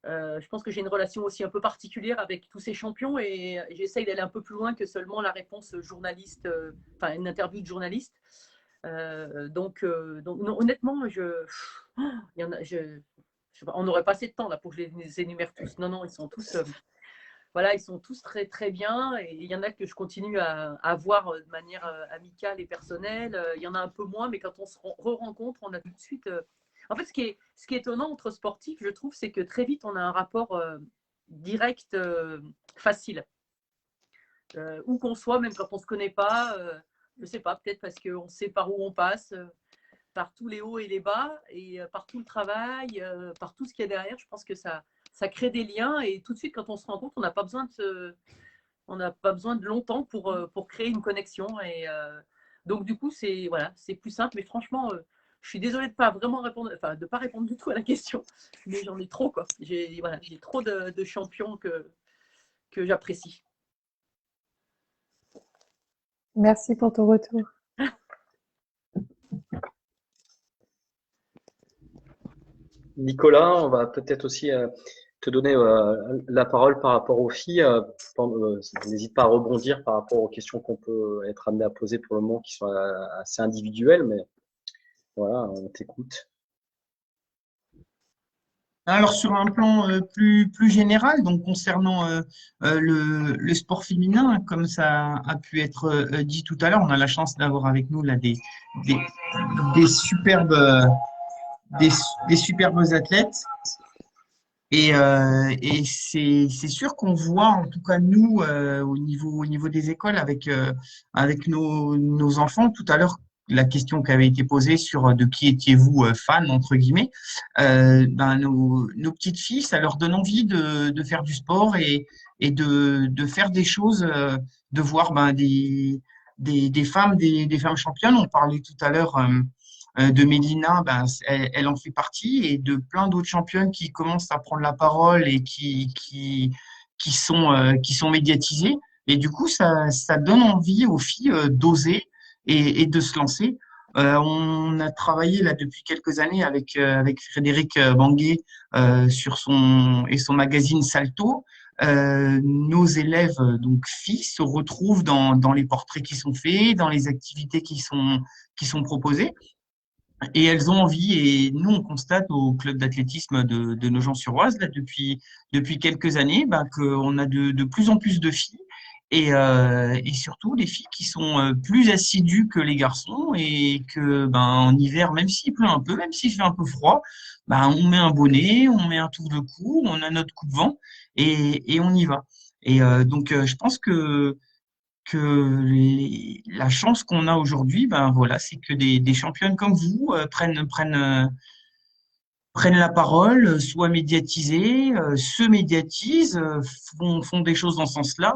je pense que j'ai une relation aussi un peu particulière avec tous ces champions et j'essaye d'aller un peu plus loin que seulement la réponse journaliste, enfin une interview de journaliste. Donc non, honnêtement, on n'aurait pas assez de temps là pour que je les énumère tous. Non, non, ils sont tous. voilà, ils sont tous très, très bien. Et il y en a que je continue à voir de manière amicale et personnelle. Il y en a un peu moins, mais quand on se re-rencontre, on a tout de suite. En fait, ce qui est étonnant entre sportifs, je trouve, c'est que très vite, on a un rapport direct, facile. Où qu'on soit, même quand on ne se connaît pas, je ne sais pas, peut-être parce qu'on sait par où on passe, par tous les hauts et les bas, et par tout le travail, par tout ce qu'il y a derrière. Je pense que ça crée des liens, et tout de suite, quand on se rencontre, on n'a pas besoin de longtemps pour créer une connexion. Et donc, du coup, c'est voilà, c'est plus simple. Mais franchement, je suis désolée de pas vraiment répondre, enfin, de pas répondre du tout à la question, mais j'en ai trop, quoi. J'ai trop de champions que j'apprécie. Merci pour ton retour. Nicolas, on va peut-être aussi te donner la parole par rapport aux filles. N'hésite pas à rebondir par rapport aux questions qu'on peut être amené à poser pour le moment, qui sont assez individuelles, mais voilà, on t'écoute. Alors sur un plan plus général, donc concernant le sport féminin, hein, comme ça a pu être dit tout à l'heure, on a la chance d'avoir avec nous là des, des superbes des, des superbes athlètes. Et c'est sûr qu'on voit, en tout cas nous, au niveau des écoles, avec nos enfants, tout à l'heure, la question qui avait été posée sur de qui étiez-vous fan, entre guillemets, ben, nos petites filles, ça leur donne envie de faire du sport et de faire des choses, de voir ben, des femmes, des femmes championnes. On parlait tout à l'heure de Mélina, ben, elle en fait partie, et de plein d'autres championnes qui commencent à prendre la parole et qui sont médiatisées. Et du coup, ça donne envie aux filles d'oser et de se lancer. On a travaillé là depuis quelques années avec Frédéric Banguet sur son magazine Salto. Nos élèves, donc filles, se retrouvent dans les portraits qui sont faits, dans les activités qui sont proposées. Et elles ont envie, et nous on constate au club d'athlétisme de Nogent-sur-Oise là, depuis quelques années bah, qu'on a de plus en plus de filles et surtout des filles qui sont plus assidues que les garçons et que ben, en hiver, même s'il pleut un peu, même s'il fait un peu froid, ben, on met un bonnet, on met un tour de cou, on a notre coupe-vent et on y va. Je pense que la chance qu'on a aujourd'hui, ben voilà, c'est que des championnes comme vous prennent la parole, soient médiatisées, se médiatisent, font des choses dans ce sens-là.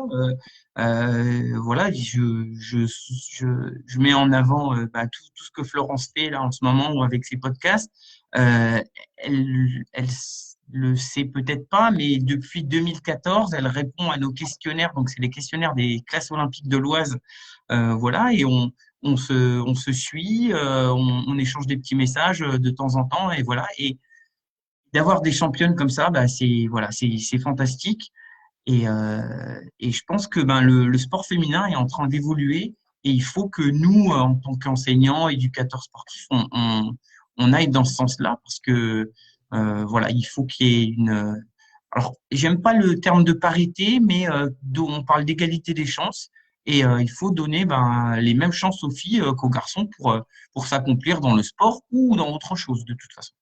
Voilà, je mets en avant bah, tout ce que Florence fait là en ce moment ou avec ses podcasts. Elle le sait peut-être pas, mais depuis 2014, elle répond à nos questionnaires. Donc, c'est les questionnaires des classes olympiques de l'Oise. Voilà, et on se suit, on échange des petits messages de temps en temps, et voilà. Et d'avoir des championnes comme ça, bah, c'est voilà, c'est fantastique. Et je pense que ben, le sport féminin est en train d'évoluer, et il faut que nous, en tant qu'enseignants, éducateurs sportifs, on aille dans ce sens-là, parce que voilà, il faut qu'il y ait une. Alors, j'aime pas le terme de parité, mais on parle d'égalité des chances, et il faut donner ben, les mêmes chances aux filles qu'aux garçons pour s'accomplir dans le sport ou dans autre chose, de toute façon.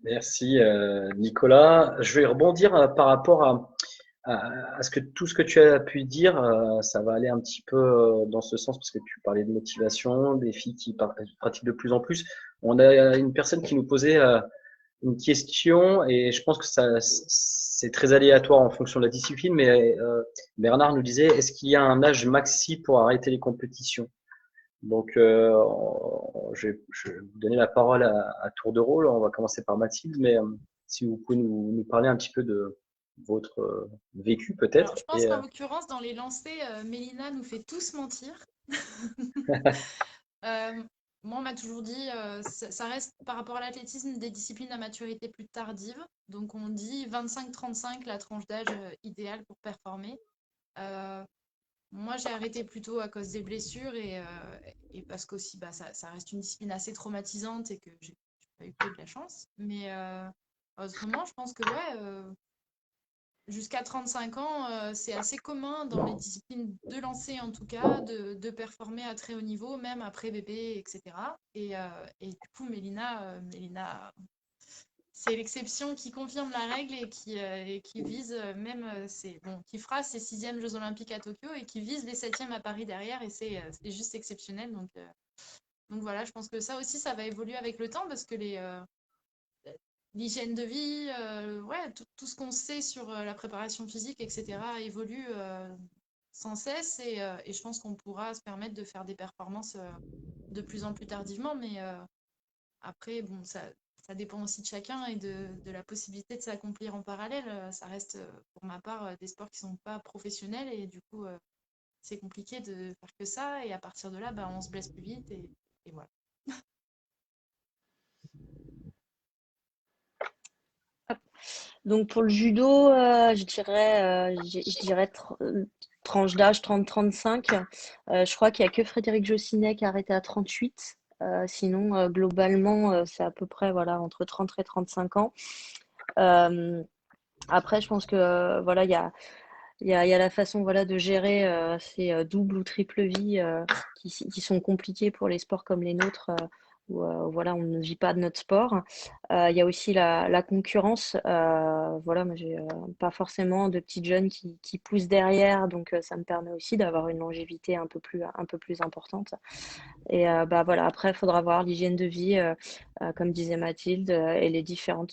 Merci Nicolas. Je vais rebondir par rapport à tout ce que tu as pu dire. Ça va aller un petit peu dans ce sens parce que tu parlais de motivation, des filles qui pratiquent de plus en plus. On a une personne qui nous posait une question et je pense que c'est très aléatoire en fonction de la discipline, mais Bernard nous disait, est-ce qu'il y a un âge maxi pour arrêter les compétitions? Donc, je vais vous donner la parole à tour de rôle. On va commencer par Mathilde, mais si vous pouvez nous parler un petit peu de votre vécu Alors, peut-être. je pense qu'en l'occurrence, dans les lancers, Mélina nous fait tous mentir. Moi, on m'a toujours dit, ça reste par rapport à l'athlétisme des disciplines à maturité plus tardive. Donc, on dit 25-35, la tranche d'âge idéale pour performer. Moi, j'ai arrêté plutôt à cause des blessures et parce qu'aussi, ça reste une discipline assez traumatisante et que j'ai pas eu que de la chance. Mais autrement, je pense que ouais, jusqu'à 35 ans, c'est assez commun dans les disciplines de lancer en tout cas, de performer à très haut niveau, même après bébé, etc. Et du coup, Mélina, c'est l'exception qui confirme la règle et qui vise qui fera ses 6e Jeux Olympiques à Tokyo et qui vise les 7e à Paris derrière. Et c'est juste exceptionnel. Donc voilà, je pense que ça aussi, ça va évoluer avec le temps parce que l'hygiène de vie, ouais, tout ce qu'on sait sur la préparation physique, etc., évolue sans cesse et je pense qu'on pourra se permettre de faire des performances de plus en plus tardivement, mais après, bon, ça dépend aussi de chacun et de la possibilité de s'accomplir en parallèle. Ça reste, pour ma part, des sports qui sont pas professionnels et du coup, c'est compliqué de faire que ça et à partir de là, on se blesse plus vite et voilà. Donc pour le judo, je dirais tranche d'âge 30-35. Je crois qu'il n'y a que Frédéric Jossinet qui a arrêté à 38. Sinon, globalement, c'est à peu près voilà, entre 30 et 35 ans. Après, je pense que voilà, il y a la façon voilà, de gérer ces doubles ou triples vies qui sont compliquées pour les sports comme les nôtres, où voilà, on ne vit pas de notre sport. Il y a aussi la concurrence. Voilà, moi, j'ai pas forcément de petites jeunes qui poussent derrière, donc ça me permet aussi d'avoir une longévité un peu plus importante. Et voilà, après, il faudra voir l'hygiène de vie, comme disait Mathilde, et les différents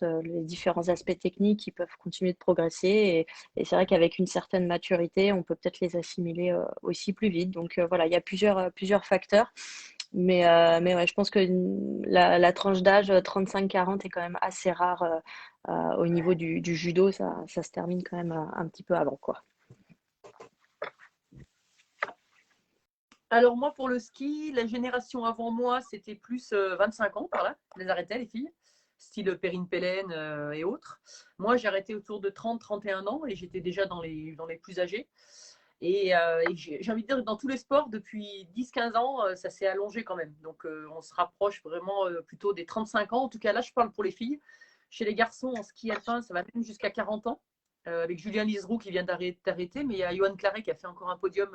aspects techniques qui peuvent continuer de progresser. Et c'est vrai qu'avec une certaine maturité, on peut peut-être les assimiler aussi plus vite. Donc voilà, il y a plusieurs facteurs. Mais ouais, je pense que la tranche d'âge 35-40 est quand même assez rare au niveau du judo. Ça se termine quand même un petit peu avant, quoi. Alors moi, pour le ski, la génération avant moi, c'était plus 25 ans par là. Les arrêtaient, les filles, style Perrine Pellen et autres. Moi, j'ai arrêté autour de 30-31 ans et j'étais déjà dans les plus âgés. Et j'ai envie de dire que dans tous les sports, depuis 10-15 ans, ça s'est allongé quand même. Donc on se rapproche vraiment plutôt des 35 ans. En tout cas, là, je parle pour les filles. Chez les garçons, en ski alpin, ça va même jusqu'à 40 ans. Avec Julien Liseroux qui vient d'arrêter, mais il y a Johan Claret qui a fait encore un podium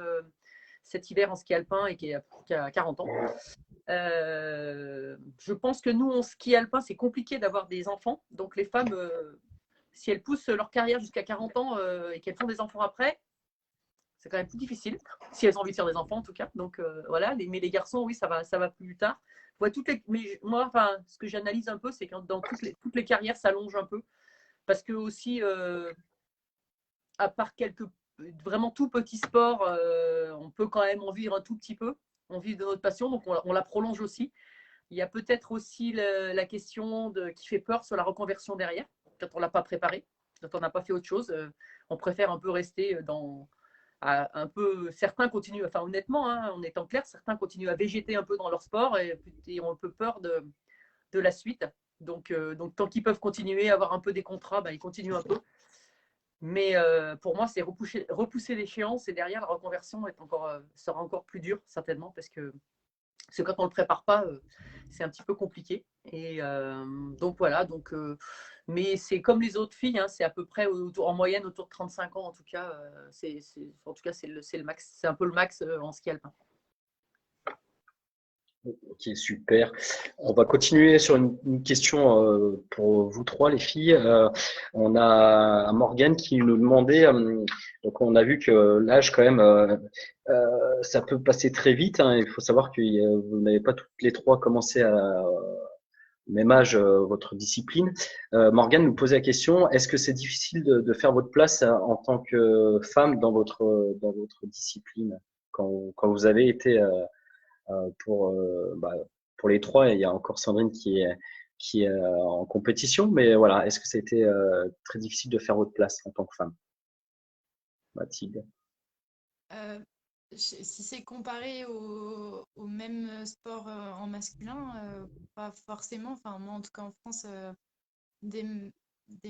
cet hiver en ski alpin et qui a 40 ans. Je pense que nous, en ski alpin, c'est compliqué d'avoir des enfants. Donc les femmes, si elles poussent leur carrière jusqu'à 40 ans et qu'elles font des enfants après, c'est quand même plus difficile, si elles ont envie de faire des enfants en tout cas. Donc voilà, mais les garçons, oui, ça va plus tard. Ouais, mais moi, enfin, ce que j'analyse un peu, c'est que dans toutes les carrières s'allongent un peu. Parce que aussi, à part quelques vraiment tout petits sports, on peut quand même en vivre un tout petit peu. On vit de notre passion, donc on la prolonge aussi. Il y a peut-être aussi la question qui fait peur sur la reconversion derrière, quand on ne l'a pas préparé, quand on n'a pas fait autre chose. On préfère un peu rester un peu. Certains continuent, enfin honnêtement, hein, en étant clair, certains continuent à végéter un peu dans leur sport et ont un peu peur de la suite. Donc tant qu'ils peuvent continuer à avoir un peu des contrats, ils continuent un peu. Mais pour moi, c'est repousser l'échéance et derrière, la reconversion sera encore plus dure, certainement, parce que quand on ne le prépare pas, c'est un petit peu compliqué. Et donc voilà, mais c'est comme les autres filles, hein, c'est à peu près en moyenne autour de 35 ans, en tout cas. En tout cas, c'est le max, c'est un peu le max en ski alpin. Ok, super. On va continuer sur une question pour vous trois, les filles. On a Morgane qui nous demandait, donc on a vu que l'âge quand même, ça peut passer très vite, hein. Il faut savoir que vous n'avez pas toutes les trois commencé au même âge votre discipline. Morgane nous posait la question, est-ce que c'est difficile de faire votre place en tant que femme dans votre discipline quand vous avez été pour les trois, il y a encore Sandrine qui est en compétition, mais voilà, est-ce que ça a été très difficile de faire votre place en tant que femme, Mathilde? Si c'est comparé au même sport en masculin, pas forcément. Enfin, moi, en tout cas, en France, des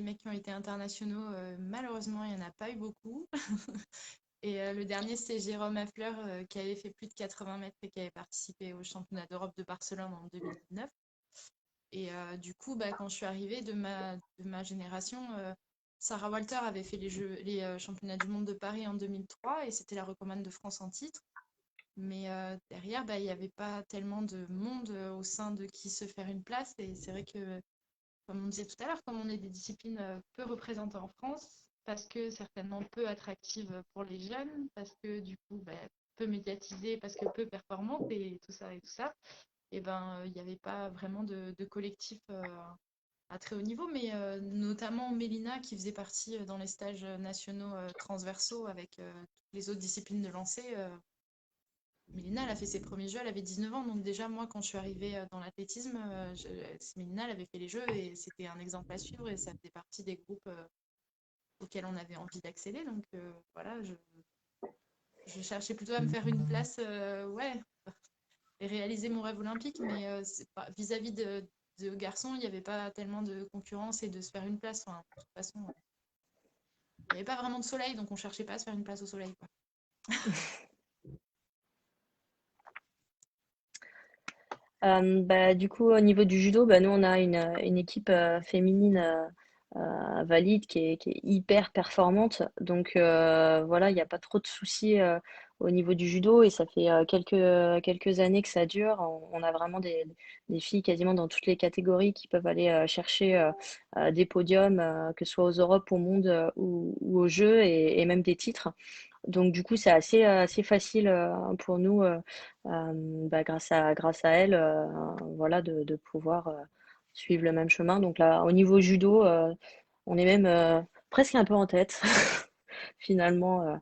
mecs qui ont été internationaux, malheureusement, il n'y en a pas eu beaucoup. Et le dernier, c'est Jérôme Hafler qui avait fait plus de 80 mètres et qui avait participé au championnat d'Europe de Barcelone en 2019. Et du coup, quand je suis arrivée de ma génération, Sarah Walter avait fait les championnats du monde de Paris en 2003 et c'était la recordman de France en titre. Mais derrière, il n'y avait pas tellement de monde au sein de qui se faire une place. Et c'est vrai que, comme on disait tout à l'heure, comme on est des disciplines peu représentées en France, parce que certainement peu attractives pour les jeunes, parce que du coup, peu médiatisées, parce que peu performantes et tout ça, et il n'y avait pas vraiment de collectif à très haut niveau, mais notamment Mélina qui faisait partie dans les stages nationaux transversaux avec toutes les autres disciplines de lancer. Mélina, elle a fait ses premiers jeux, elle avait 19 ans, donc déjà moi quand je suis arrivée dans l'athlétisme, Mélina, elle avait fait les jeux et c'était un exemple à suivre et ça faisait partie des groupes auxquels on avait envie d'accéder. Donc voilà, je cherchais plutôt à me faire une place, ouais, et réaliser mon rêve olympique, mais vis-à-vis de garçons, il n'y avait pas tellement de concurrence et de se faire une place. Enfin, de toute façon, il n'y avait pas vraiment de soleil, donc on ne cherchait pas à se faire une place au soleil, quoi. Du coup, au niveau du judo, nous, on a une équipe féminine valide qui est hyper performante. Donc, voilà, il n'y a pas trop de soucis au niveau du judo et ça fait quelques années que ça dure. On a vraiment des filles quasiment dans toutes les catégories qui peuvent aller chercher des podiums, que ce soit aux Europes, au monde ou aux Jeux et même des titres. Donc du coup, c'est assez facile pour nous, grâce à elle, voilà, de pouvoir suivre le même chemin. Donc là, au niveau judo, on est même presque un peu en tête. Finalement,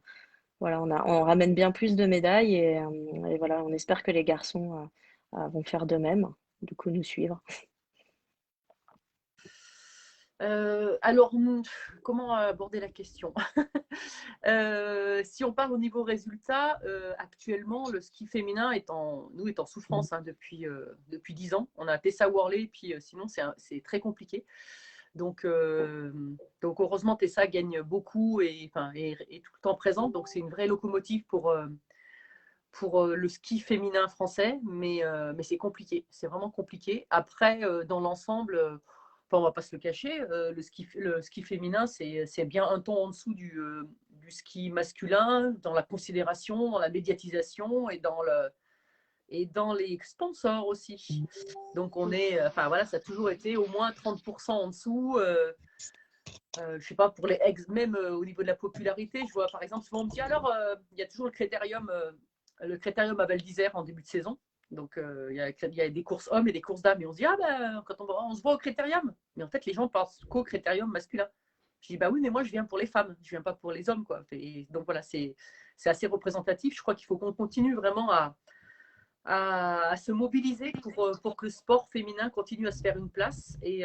voilà, on ramène bien plus de médailles et voilà, on espère que les garçons vont faire de même, du coup nous suivre. Alors, comment aborder la question? Si on parle au niveau résultat, actuellement, le ski féminin est en souffrance depuis 10 ans. On a Tessa Worley, puis sinon, c'est très compliqué. Donc heureusement, Tessa gagne beaucoup et tout le temps présente. Donc, c'est une vraie locomotive pour le ski féminin français, mais c'est compliqué. C'est vraiment compliqué. Après, dans l'ensemble, on ne va pas se le cacher, le ski féminin, c'est bien un ton en dessous du ski masculin, dans la considération, dans la médiatisation et dans les sponsors aussi. Donc, ça a toujours été au moins 30% en dessous. Je sais pas, même au niveau de la popularité, je vois par exemple, souvent on me dit alors, il y a toujours le critérium à Val d'Isère en début de saison. Donc, il y a des courses hommes et des courses dames. Et on se dit, quand on se voit au critérium. Mais en fait, les gens pensent qu'au critérium masculin. Je dis, bah oui, mais moi, je viens pour les femmes. Je viens pas pour les hommes, quoi. Et donc, voilà, c'est assez représentatif. Je crois qu'il faut qu'on continue vraiment à se mobiliser pour que le sport féminin continue à se faire une place. Et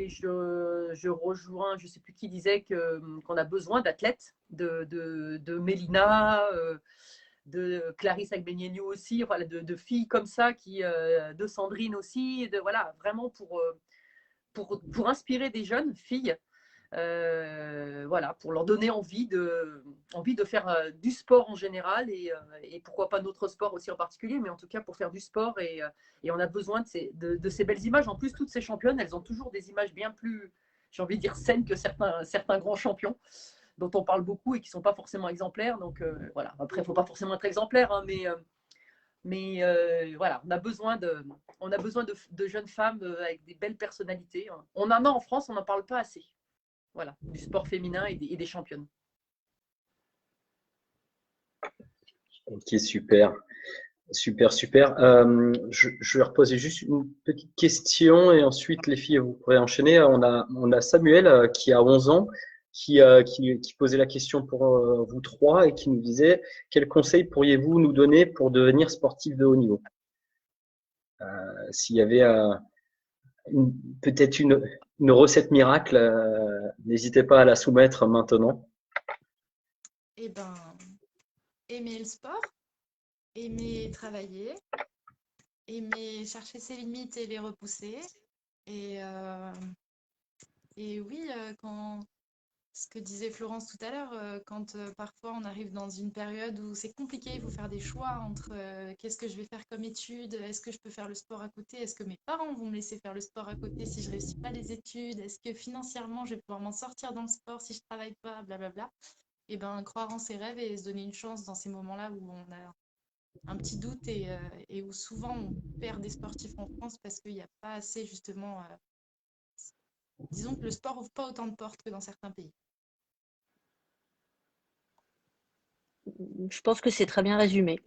je rejoins, je ne sais plus qui disait qu'on a besoin d'athlètes, de Mélina, de Clarisse Agbenienou aussi, voilà, de filles comme ça, de Sandrine aussi, voilà, vraiment pour inspirer des jeunes filles. Voilà, pour leur donner envie de faire du sport en général et pourquoi pas d'autres sports aussi en particulier, mais en tout cas pour faire du sport et on a besoin de ces belles images. En plus, toutes ces championnes, elles ont toujours des images bien plus, j'ai envie de dire, saines que certains grands champions dont on parle beaucoup et qui ne sont pas forcément exemplaires. Donc voilà, après, il ne faut pas forcément être exemplaire, hein, mais voilà, on a besoin de jeunes femmes avec des belles personnalités. On en a en France, on n'en parle pas assez. Voilà, du sport féminin et des championnes. Ok, super. Super. Je vais reposer juste une petite question et ensuite, les filles, vous pourrez enchaîner. On a Samuel qui a 11 ans, qui posait la question pour vous trois et qui nous disait quels conseils pourriez-vous nous donner pour devenir sportif de haut niveau? S'il y avait peut-être une recette miracle, n'hésitez pas à la soumettre maintenant. Eh ben, aimer le sport, aimer travailler, aimer chercher ses limites et les repousser. Et oui, ce que disait Florence tout à l'heure, quand parfois on arrive dans une période où c'est compliqué, il faut faire des choix entre qu'est-ce que je vais faire comme études, est-ce que je peux faire le sport à côté, est-ce que mes parents vont me laisser faire le sport à côté si je réussis pas les études, est-ce que financièrement je vais pouvoir m'en sortir dans le sport si je travaille pas, blablabla. Et ben croire en ses rêves et se donner une chance dans ces moments-là où on a un petit doute et où souvent on perd des sportifs en France parce qu'il n'y a pas assez justement. Disons que le sport ouvre pas autant de portes que dans certains pays. Je pense que c'est très bien résumé.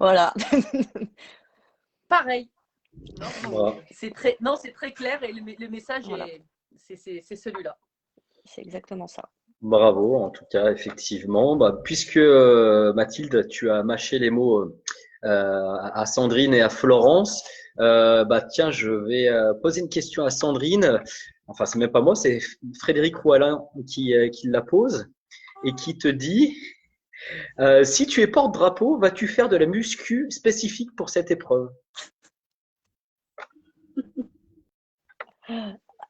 Voilà. Pareil. Non, Voilà. c'est très clair et le message Voilà. c'est celui-là. C'est exactement ça. Bravo, en tout cas, effectivement. Puisque Mathilde, tu as mâché les mots à Sandrine et à Florence, tiens, je vais poser une question à Sandrine. Enfin, c'est même pas moi, c'est Frédéric Roualin qui la pose et qui te dit si tu es porte-drapeau, vas-tu faire de la muscu spécifique pour cette épreuve?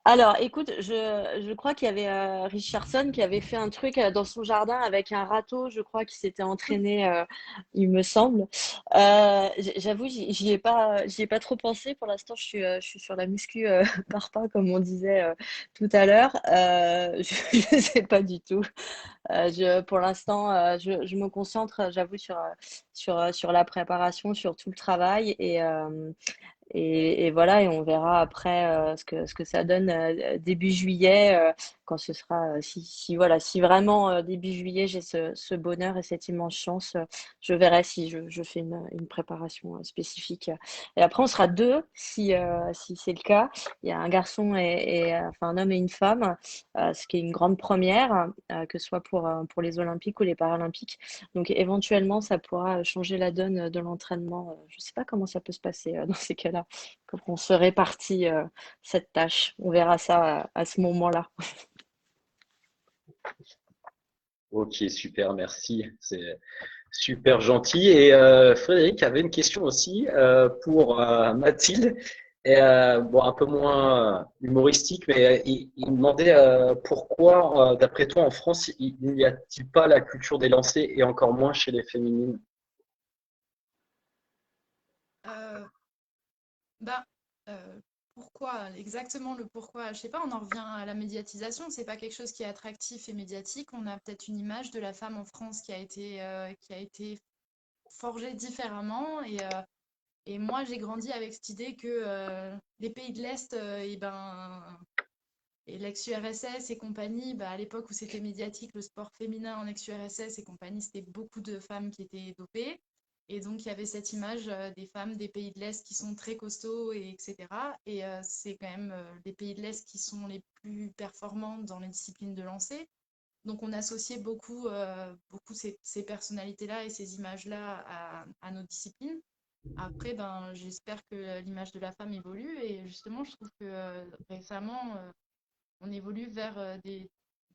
Alors, écoute, je crois qu'il y avait Richardson qui avait fait un truc dans son jardin avec un râteau, je crois, qui s'était entraîné, il me semble. J'avoue, j'y ai pas trop pensé. Pour l'instant, je suis sur la muscu par pas, comme on disait tout à l'heure. Je ne sais pas du tout. Pour l'instant, je me concentre, j'avoue, sur la préparation, sur tout le travail et voilà, et on verra après ce que ça donne début juillet, quand ce sera, voilà, si vraiment début juillet j'ai ce bonheur et cette immense chance, je verrai si je fais une préparation spécifique. Et après, on sera deux si c'est le cas. Il y a un garçon enfin un homme et une femme, ce qui est une grande première, que ce soit pour les Olympiques ou les Paralympiques. Donc éventuellement, ça pourra changer la donne de l'entraînement. Je ne sais pas comment ça peut se passer dans ces cas-là, comment on se répartit cette tâche. On verra ça à ce moment-là. Ok, super, merci. C'est super gentil. Et Frédéric avait une question aussi pour Mathilde. Et, un peu moins humoristique, mais il demandait pourquoi, d'après toi, en France, il n'y a-t-il pas la culture des lancers et encore moins chez les féminines? Euh, bah, pourquoi, exactement le pourquoi, je sais pas, on en revient à la médiatisation, c'est pas quelque chose qui est attractif et médiatique. On a peut-être une image de la femme en France qui a été forgée différemment et moi j'ai grandi avec cette idée que les pays de l'Est, et l'ex-URSS et compagnie, à l'époque où c'était médiatique, le sport féminin en ex-URSS et compagnie, c'était beaucoup de femmes qui étaient dopées. Et donc, il y avait cette image des femmes des pays de l'Est qui sont très costauds, etc. Et c'est quand même les pays de l'Est qui sont les plus performantes dans les disciplines de lancer. Donc, on associait beaucoup ces personnalités-là et ces images-là à nos disciplines. Après, j'espère que l'image de la femme évolue. Et justement, je trouve que récemment, on évolue vers des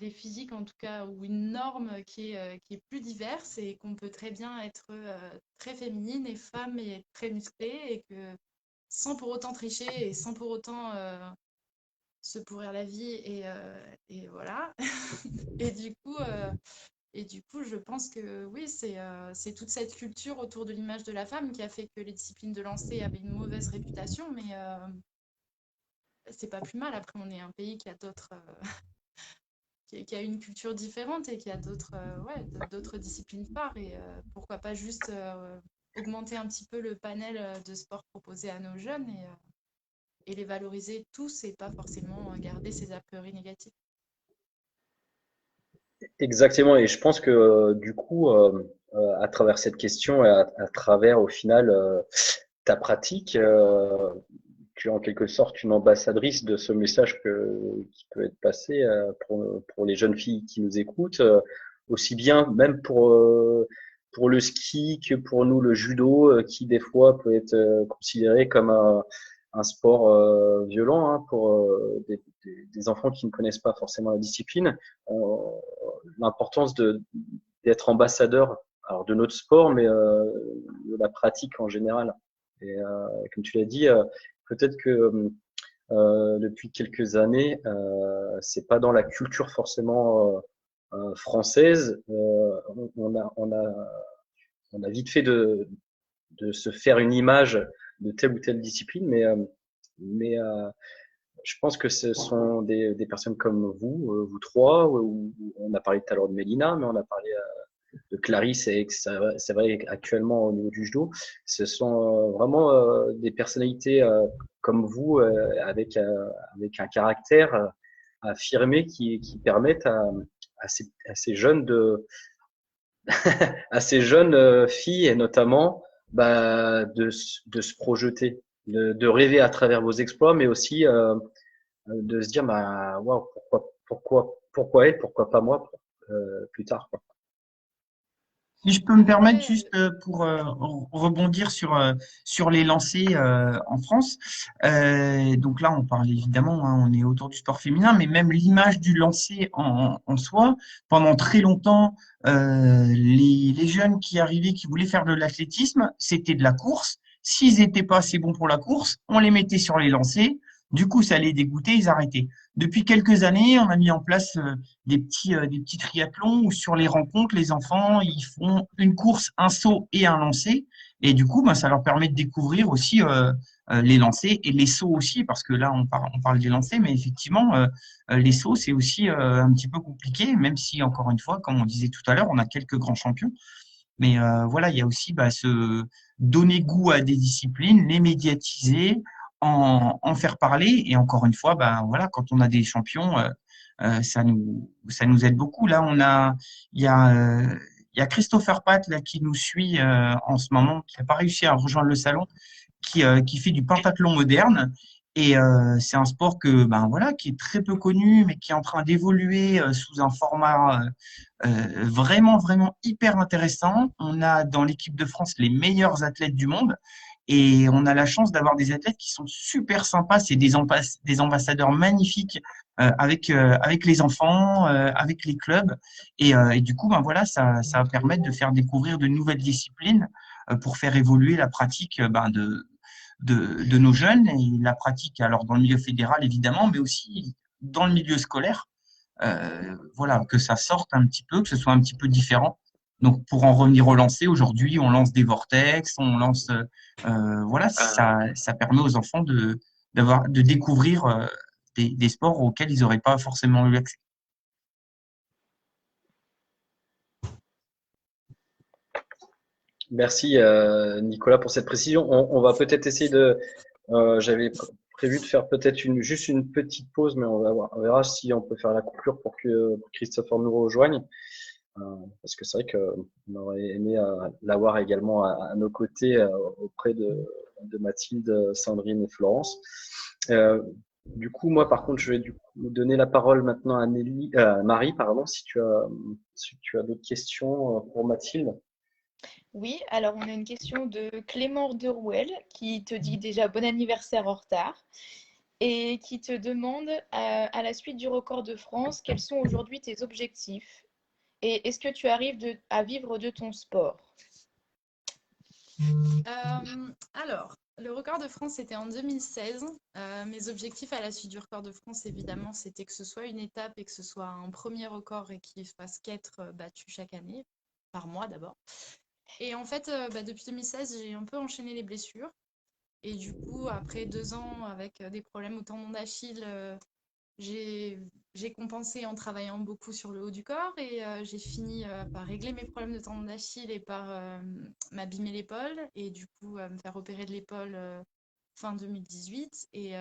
physiques, en tout cas, ou une norme qui est plus diverse et qu'on peut très bien être très féminine et femme et être très musclée et que sans pour autant tricher et sans pour autant se pourrir la vie et voilà. Et du coup, je pense que oui, c'est toute cette culture autour de l'image de la femme qui a fait que les disciplines de lancer avaient une mauvaise réputation, mais c'est pas plus mal. Après, on est un pays qui a qui a une culture différente et qui a d'autres disciplines phares. Et pourquoi pas juste augmenter un petit peu le panel de sports proposés à nos jeunes et les valoriser tous et pas forcément garder ces a priori négatifs. Exactement. Et je pense que du coup, à travers cette question et à travers au final ta pratique, tu es en quelque sorte une ambassadrice de ce message qui peut être passé pour les jeunes filles qui nous écoutent, aussi bien même pour le ski que pour nous le judo, qui des fois peut être considéré comme un sport violent hein, pour des enfants qui ne connaissent pas forcément la discipline. L'importance d'être ambassadeur alors de notre sport, mais de la pratique en général. Et comme tu l'as dit, peut-être que depuis quelques années. C'est pas dans la culture forcément française. On a vite fait de se faire une image de telle ou telle discipline, mais je pense que ce sont des personnes comme vous, vous trois, on a parlé tout à l'heure de Mélina, mais on a parlé de Clarisse, et c'est vrai actuellement au niveau du judo, ce sont vraiment des personnalités comme vous, avec un caractère affirmé qui permettent à ces jeunes à ces jeunes filles et notamment de se projeter, de rêver à travers vos exploits, mais aussi de se dire waouh, pourquoi elle, pourquoi pas moi plus tard, quoi. Si je peux me permettre Après, juste pour rebondir sur les lancers en France. Donc là, on parle évidemment, hein, on est autour du sport féminin, mais même l'image du lancer en soi, pendant très longtemps, les jeunes qui arrivaient, qui voulaient faire de l'athlétisme, c'était de la course. S'ils n'étaient pas assez bons pour la course, on les mettait sur les lancers. Du coup, ça les dégoûtait, ils arrêtaient. Depuis quelques années, on a mis en place des petits triathlons où sur les rencontres, les enfants, ils font une course, un saut et un lancer. Et du coup, ben, ça leur permet de découvrir aussi les lancers et les sauts aussi, parce que là, on parle des lancers, mais effectivement, les sauts, c'est aussi un petit peu compliqué, même si, encore une fois, comme on disait tout à l'heure, on a quelques grands champions. Mais voilà, il y a aussi ce donner goût à des disciplines, les médiatiser, en faire parler. Et encore une fois, ben voilà, quand on a des champions, ça nous aide beaucoup. Là, il y a Christopher Pat là, qui nous suit en ce moment, qui n'a pas réussi à rejoindre le salon, qui fait du pentathlon moderne. Et c'est un sport ben voilà, qui est très peu connu, mais qui est en train d'évoluer sous un format vraiment, vraiment hyper intéressant. On a dans l'équipe de France les meilleurs athlètes du monde. Et on a la chance d'avoir des athlètes qui sont super sympas. C'est des ambassadeurs magnifiques avec les enfants, avec les clubs. Et du coup, ben voilà, ça va permettre de faire découvrir de nouvelles disciplines pour faire évoluer la pratique de nos jeunes et la pratique, alors dans le milieu fédéral évidemment, mais aussi dans le milieu scolaire. Voilà, que ça sorte un petit peu, que ce soit un petit peu différent. Donc, pour en revenir au lancer, aujourd'hui, on lance des vortex, on lance, voilà, ça permet aux enfants de découvrir des sports auxquels ils n'auraient pas forcément eu accès. Merci Nicolas pour cette précision. On va peut-être essayer j'avais prévu de faire peut-être juste une petite pause, mais on verra si on peut faire la coupure pour que Christopher nous rejoigne. Parce que c'est vrai qu'on aurait aimé l'avoir également à nos côtés auprès de Mathilde, Sandrine et Florence. Du coup, moi, par contre, je vais donner la parole maintenant à Marie, pardon, si tu as d'autres questions pour Mathilde. Oui, alors on a une question de Clément de Rouel qui te dit déjà bon anniversaire en retard et qui te demande à la suite du record de France, quels sont aujourd'hui tes objectifs et est-ce que tu arrives à vivre de ton sport? Alors, le record de France, c'était en 2016. Mes objectifs à la suite du record de France, évidemment, c'était que ce soit une étape et que ce soit un premier record et qu'il ne fasse qu'être battu chaque année, par mois d'abord. Et en fait, depuis 2016, j'ai un peu enchaîné les blessures. Et du coup, après 2 ans avec des problèmes au tendon d'Achille, j'ai compensé en travaillant beaucoup sur le haut du corps et j'ai fini par régler mes problèmes de tendon d'Achille et par m'abîmer l'épaule et du coup me faire opérer de l'épaule fin 2018 et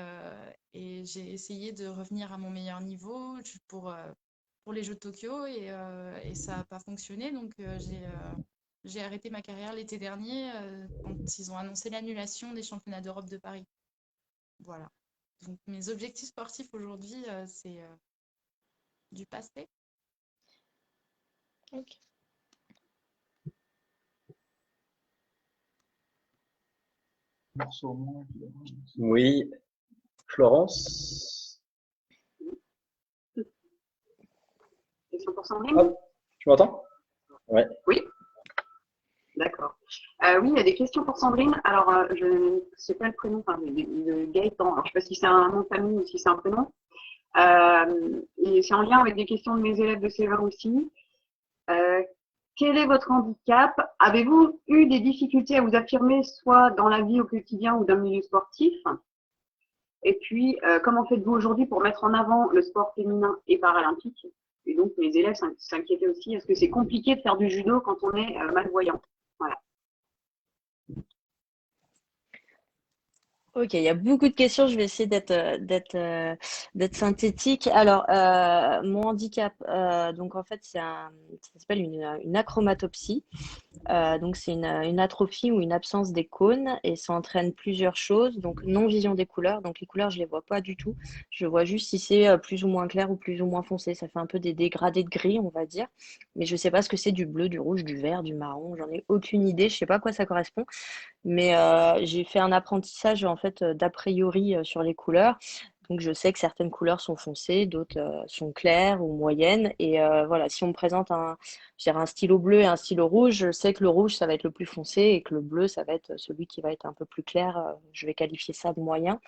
j'ai essayé de revenir à mon meilleur niveau pour les Jeux de Tokyo et ça n'a pas fonctionné donc j'ai arrêté ma carrière l'été dernier quand ils ont annoncé l'annulation des championnats d'Europe de Paris. Voilà. Donc mes objectifs sportifs aujourd'hui, c'est du passé. Ok. Oui, Florence. Question pour Sandrine? Hop, tu m'entends? Ouais. Oui. D'accord. Oui, il y a des questions pour Sandrine. Alors, je ne sais pas le prénom, enfin, le Gaëtan. Alors, je ne sais pas si c'est un nom de famille ou si c'est un prénom. Et c'est en lien avec des questions de mes élèves de CE1 aussi. Quel est votre handicap? Avez-vous eu des difficultés à vous affirmer, soit dans la vie au quotidien ou dans le milieu sportif? Et puis, comment faites-vous aujourd'hui pour mettre en avant le sport féminin et paralympique? Et donc, mes élèves s'inquiétaient aussi. Est-ce que c'est compliqué de faire du judo quand on est malvoyant? Voilà. Ok, il y a beaucoup de questions. Je vais essayer d'être synthétique. Alors, mon handicap, donc en fait, ça s'appelle une achromatopsie. Donc, c'est une atrophie ou une absence des cônes et ça entraîne plusieurs choses. Donc, non-vision des couleurs. Donc, les couleurs, je les vois pas du tout. Je vois juste si c'est plus ou moins clair ou plus ou moins foncé. Ça fait un peu des dégradés de gris, on va dire. Mais je sais pas ce que c'est du bleu, du rouge, du vert, du marron. J'en ai aucune idée. Je sais pas à quoi ça correspond. Mais j'ai fait un apprentissage en fait d'a priori sur les couleurs. Donc je sais que certaines couleurs sont foncées, d'autres sont claires ou moyennes. Et voilà, si on me présente je dirais un stylo bleu et un stylo rouge, je sais que le rouge ça va être le plus foncé et que le bleu ça va être celui qui va être un peu plus clair. Je vais qualifier ça de moyen.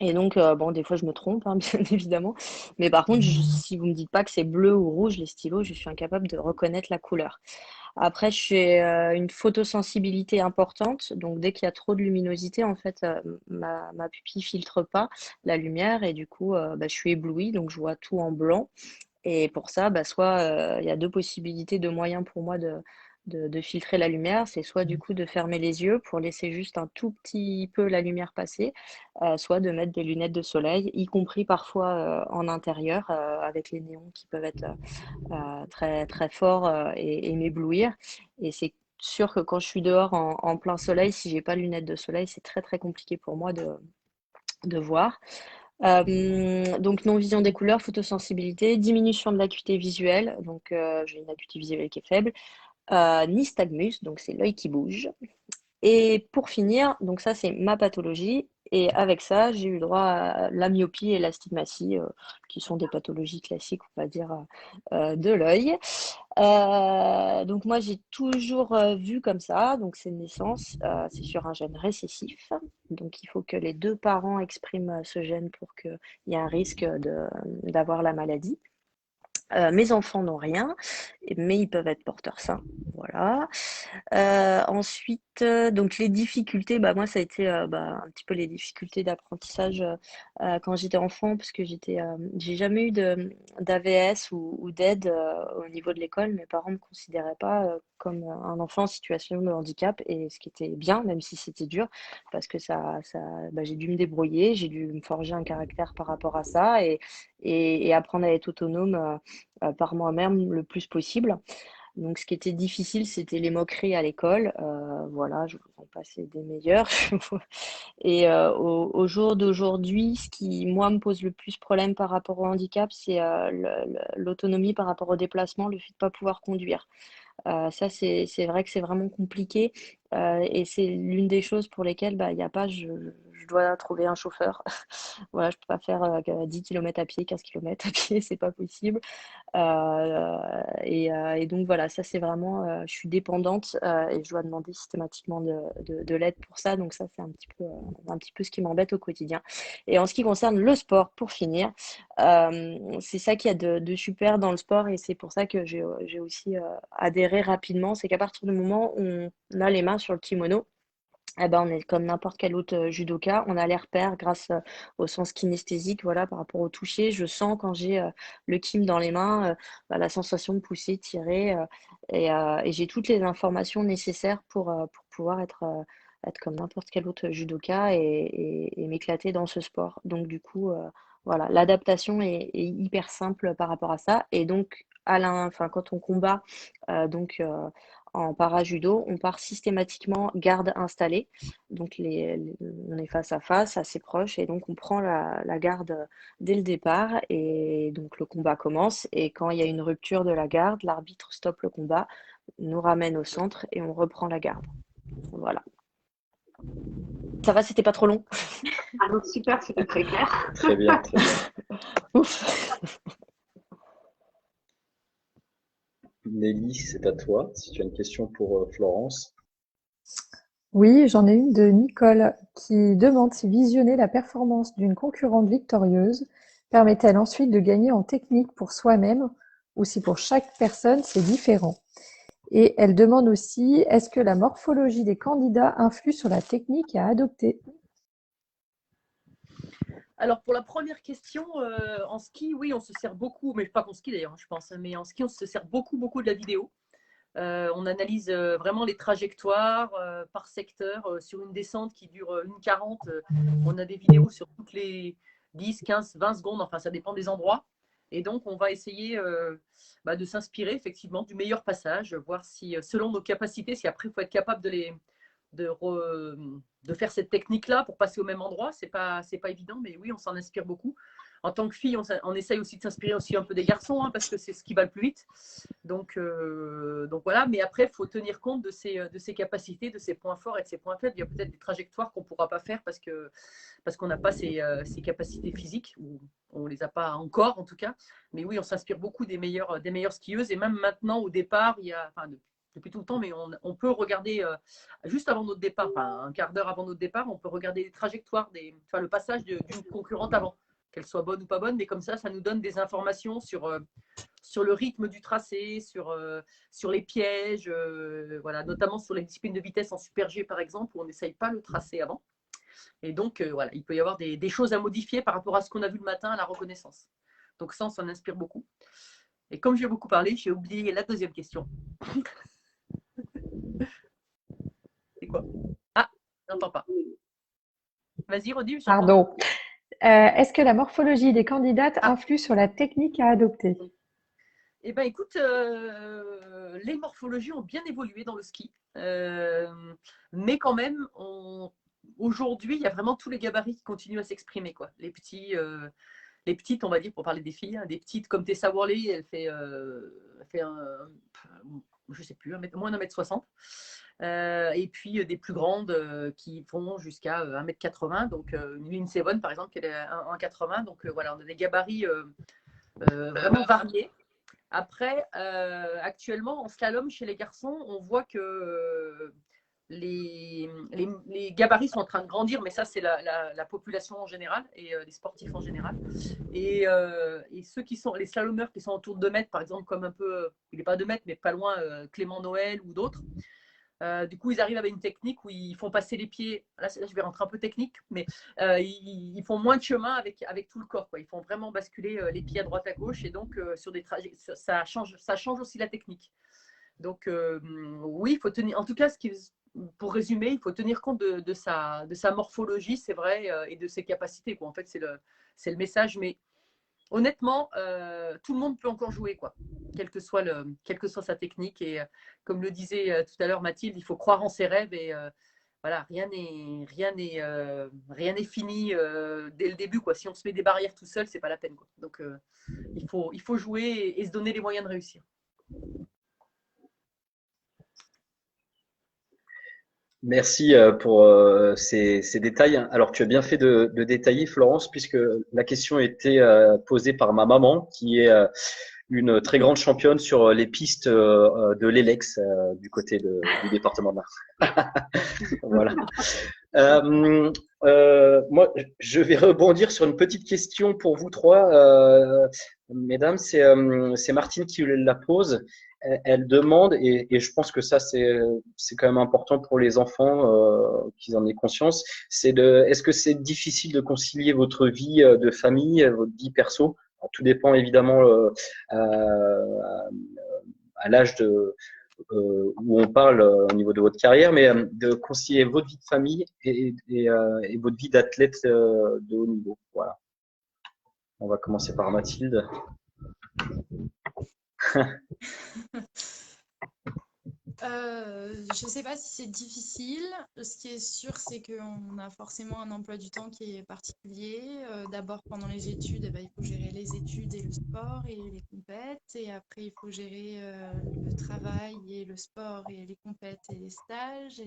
Et donc bon, des fois je me trompe, hein, bien évidemment. Mais par contre, si vous me dites pas que c'est bleu ou rouge les stylos, je suis incapable de reconnaître la couleur. Après, j'ai une photosensibilité importante, donc dès qu'il y a trop de luminosité, en fait, ma pupille filtre pas la lumière et du coup, bah, je suis éblouie, donc je vois tout en blanc. Et pour ça, bah, soit il y a deux possibilités, deux moyens pour moi de filtrer la lumière. C'est soit du coup de fermer les yeux pour laisser juste un tout petit peu la lumière passer, soit de mettre des lunettes de soleil, y compris parfois en intérieur avec les néons qui peuvent être très, très forts et m'éblouir. Et c'est sûr que quand je suis dehors en plein soleil, si j'ai pas lunettes de soleil, c'est très, très compliqué pour moi de voir. Donc non-vision des couleurs, photosensibilité, diminution de l'acuité visuelle, donc j'ai une acuité visuelle qui est faible, nystagmus, donc c'est l'œil qui bouge. Et pour finir, donc ça c'est ma pathologie, et avec ça j'ai eu droit à la myopie et l'astigmatie, qui sont des pathologies classiques, on va dire, de l'œil. Donc moi j'ai toujours vu comme ça, donc c'est une naissance, c'est sur un gène récessif, donc il faut que les deux parents expriment ce gène pour qu'il y ait un risque d'avoir la maladie. Mes enfants n'ont rien, mais ils peuvent être porteurs sains, voilà. Ensuite, donc les difficultés, bah moi ça a été un petit peu les difficultés d'apprentissage quand j'étais enfant, parce que j'ai jamais eu d'AVS ou d'aide au niveau de l'école. Mes parents me considéraient pas comme un enfant en situation de handicap, et ce qui était bien, même si c'était dur, parce que j'ai dû me débrouiller, j'ai dû me forger un caractère par rapport à ça et apprendre à être autonome par moi-même le plus possible. Donc, ce qui était difficile, c'était les moqueries à l'école. Voilà, je vous en passais des meilleurs. Et au jour d'aujourd'hui, ce qui, moi, me pose le plus problème par rapport au handicap, c'est l'autonomie par rapport au déplacement, le fait de ne pas pouvoir conduire. Ça, c'est vrai que c'est vraiment compliqué. Et c'est l'une des choses pour lesquelles il y a pas, je dois trouver un chauffeur. Voilà, je peux pas faire 10 km à pied, 15 km à pied, c'est pas possible. Et donc voilà, ça c'est vraiment, je suis dépendante et je dois demander systématiquement de l'aide pour ça. Donc ça c'est un petit peu ce qui m'embête au quotidien. Et en ce qui concerne le sport, pour finir, c'est ça qu'il y a de super dans le sport et c'est pour ça que j'ai aussi adhéré rapidement. C'est qu'à partir du moment où on a les mains sur le kimono, eh ben, on est comme n'importe quel autre judoka, on a les repères grâce au sens kinesthésique, voilà, par rapport au toucher. Je sens quand j'ai le kim dans les mains, la sensation de pousser, tirer, et j'ai toutes les informations nécessaires pour pouvoir être comme n'importe quel autre judoka et m'éclater dans ce sport. Donc du coup, voilà, l'adaptation est hyper simple par rapport à ça. Et donc, quand on combat, en para-judo, on part systématiquement garde installée. Donc, on est face à face, assez proche, et donc on prend la garde dès le départ. Et donc, le combat commence. Et quand il y a une rupture de la garde, l'arbitre stoppe le combat, nous ramène au centre et on reprend la garde. Voilà. Ça va, c'était pas trop long? Ah non, super, c'était très clair. Très bien, très bien. Ouf. Nelly, c'est à toi. Si tu as une question pour Florence. Oui, j'en ai une de Nicole qui demande si visionner la performance d'une concurrente victorieuse permet-elle ensuite de gagner en technique pour soi-même ou si pour chaque personne c'est différent. Et elle demande aussi, est-ce que la morphologie des candidats influe sur la technique à adopter? Alors, pour la première question, en ski, oui, on se sert beaucoup, mais pas qu'en ski d'ailleurs, je pense, mais en ski, on se sert beaucoup, beaucoup de la vidéo. On analyse vraiment les trajectoires par secteur. Sur une descente qui dure 1,40, on a des vidéos sur toutes les 10, 15, 20 secondes, enfin, ça dépend des endroits. Et donc, on va essayer de s'inspirer effectivement du meilleur passage, voir si, selon nos capacités, si après, il faut être capable de faire cette technique-là pour passer au même endroit. C'est pas évident, mais oui, on s'en inspire beaucoup. En tant que fille, on essaye aussi de s'inspirer aussi un peu des garçons, hein, parce que c'est ce qui va le plus vite. Donc voilà, mais après, il faut tenir compte de ses capacités, de ses points forts et de ses points faibles. Il y a peut-être des trajectoires qu'on ne pourra pas faire parce qu'on n'a pas ces capacités physiques, ou on ne les a pas encore en tout cas. Mais oui, on s'inspire beaucoup des meilleures skieuses. Et même maintenant, au départ, depuis tout le temps, mais on peut regarder juste avant notre départ, enfin, un quart d'heure avant notre départ, on peut regarder les trajectoires, le passage d'une concurrente avant, qu'elle soit bonne ou pas bonne, mais comme ça nous donne des informations sur le rythme du tracé, sur les pièges, voilà, notamment sur les disciplines de vitesse en Super G par exemple, où on n'essaye pas le tracé avant. Et donc, voilà, il peut y avoir des choses à modifier par rapport à ce qu'on a vu le matin à la reconnaissance. Donc ça, on s'en inspire beaucoup. Et comme j'ai beaucoup parlé, j'ai oublié la deuxième question. C'est quoi? Ah, je n'entends pas. Vas-y, redis. Pardon. Est-ce que la morphologie des candidates influe sur la technique à adopter? Eh bien, écoute, les morphologies ont bien évolué dans le ski. Mais quand même, aujourd'hui, il y a vraiment tous les gabarits qui continuent à s'exprimer, quoi. Les petites, on va dire, pour parler des filles, hein, des petites comme Tessa Worley, elle fait je sais plus, moins d'1,60 m. Et puis des plus grandes qui vont jusqu'à 1,80 m. Donc une Lindsey Vonn, par exemple, qui est 1,80 m. Donc voilà, on a des gabarits vraiment variés. Après, actuellement, en slalom, chez les garçons, on voit que les gabarits sont en train de grandir, mais ça, c'est la population en général et les sportifs en général. Et ceux qui sont, les slalomeurs qui sont autour de 2 mètres, par exemple, comme un peu, il n'est pas 2 mètres, mais pas loin, Clément Noël ou d'autres, du coup, ils arrivent avec une technique où ils font passer les pieds. Là, je vais rentrer un peu technique, mais ils font moins de chemin avec tout le corps, quoi. Ils font vraiment basculer les pieds à droite à gauche et donc sur des trajets, ça change aussi la technique. Donc oui, il faut tenir. En tout cas, pour résumer, il faut tenir compte de sa morphologie, c'est vrai, et de ses capacités, quoi. En fait, c'est le message, mais honnêtement, tout le monde peut encore jouer, quoi, quelle que soit sa technique. Et comme le disait tout à l'heure Mathilde, il faut croire en ses rêves et voilà, rien n'est fini dès le début, quoi. Si on se met des barrières tout seul, c'est pas la peine, quoi. Donc il faut jouer et se donner les moyens de réussir. Merci pour ces détails. Alors, tu as bien fait de détailler, Florence, puisque la question était posée par ma maman, qui est une très grande championne sur les pistes de l'Elex du côté du département de l'Arc. Voilà. Moi, je vais rebondir sur une petite question pour vous trois, mesdames. C'est Martine qui la pose. Elle demande, et je pense que ça c'est quand même important pour les enfants qu'ils en aient conscience. Est-ce que c'est difficile de concilier votre vie de famille, votre vie perso? Alors, tout dépend évidemment à l'âge où on parle au niveau de votre carrière, mais de concilier votre vie de famille et votre vie d'athlète de haut niveau. Voilà. On va commencer par Mathilde. Je ne sais pas si c'est difficile. Ce qui est sûr, c'est qu'on a forcément un emploi du temps qui est particulier. D'abord, pendant les études, il faut gérer les études et le sport et les compètes. Et après, il faut gérer le travail et le sport et les compètes et les stages.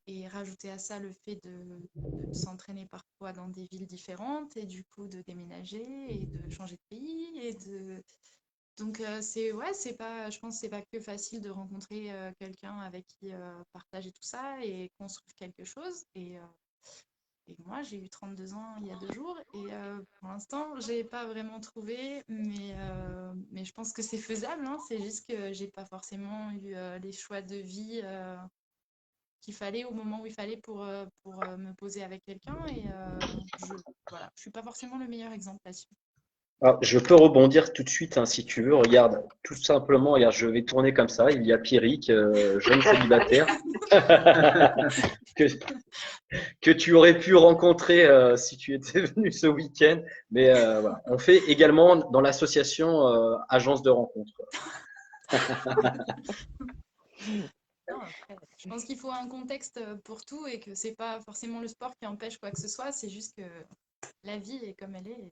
Et rajouter à ça le fait de s'entraîner parfois dans des villes différentes et du coup de déménager et de changer de pays et Donc, je pense que c'est pas que facile de rencontrer quelqu'un avec qui partager tout ça et construire quelque chose. Et moi, j'ai eu 32 ans il y a 2 jours et pour l'instant, j'ai pas vraiment trouvé, mais je pense que c'est faisable, hein. C'est juste que j'ai pas forcément eu les choix de vie qu'il fallait au moment où il fallait pour me poser avec quelqu'un et voilà, je suis pas forcément le meilleur exemple là-dessus. Alors, je peux rebondir tout de suite, hein, si tu veux. Regarde, tout simplement, regarde, je vais tourner comme ça. Il y a Pierrick, jeune célibataire, que, que tu aurais pu rencontrer si tu étais venu ce week-end. Mais voilà. On fait également dans l'association Agence de rencontres. Non, après, je pense qu'il faut un contexte pour tout et que c'est pas forcément le sport qui empêche quoi que ce soit, c'est juste que la vie est comme elle est.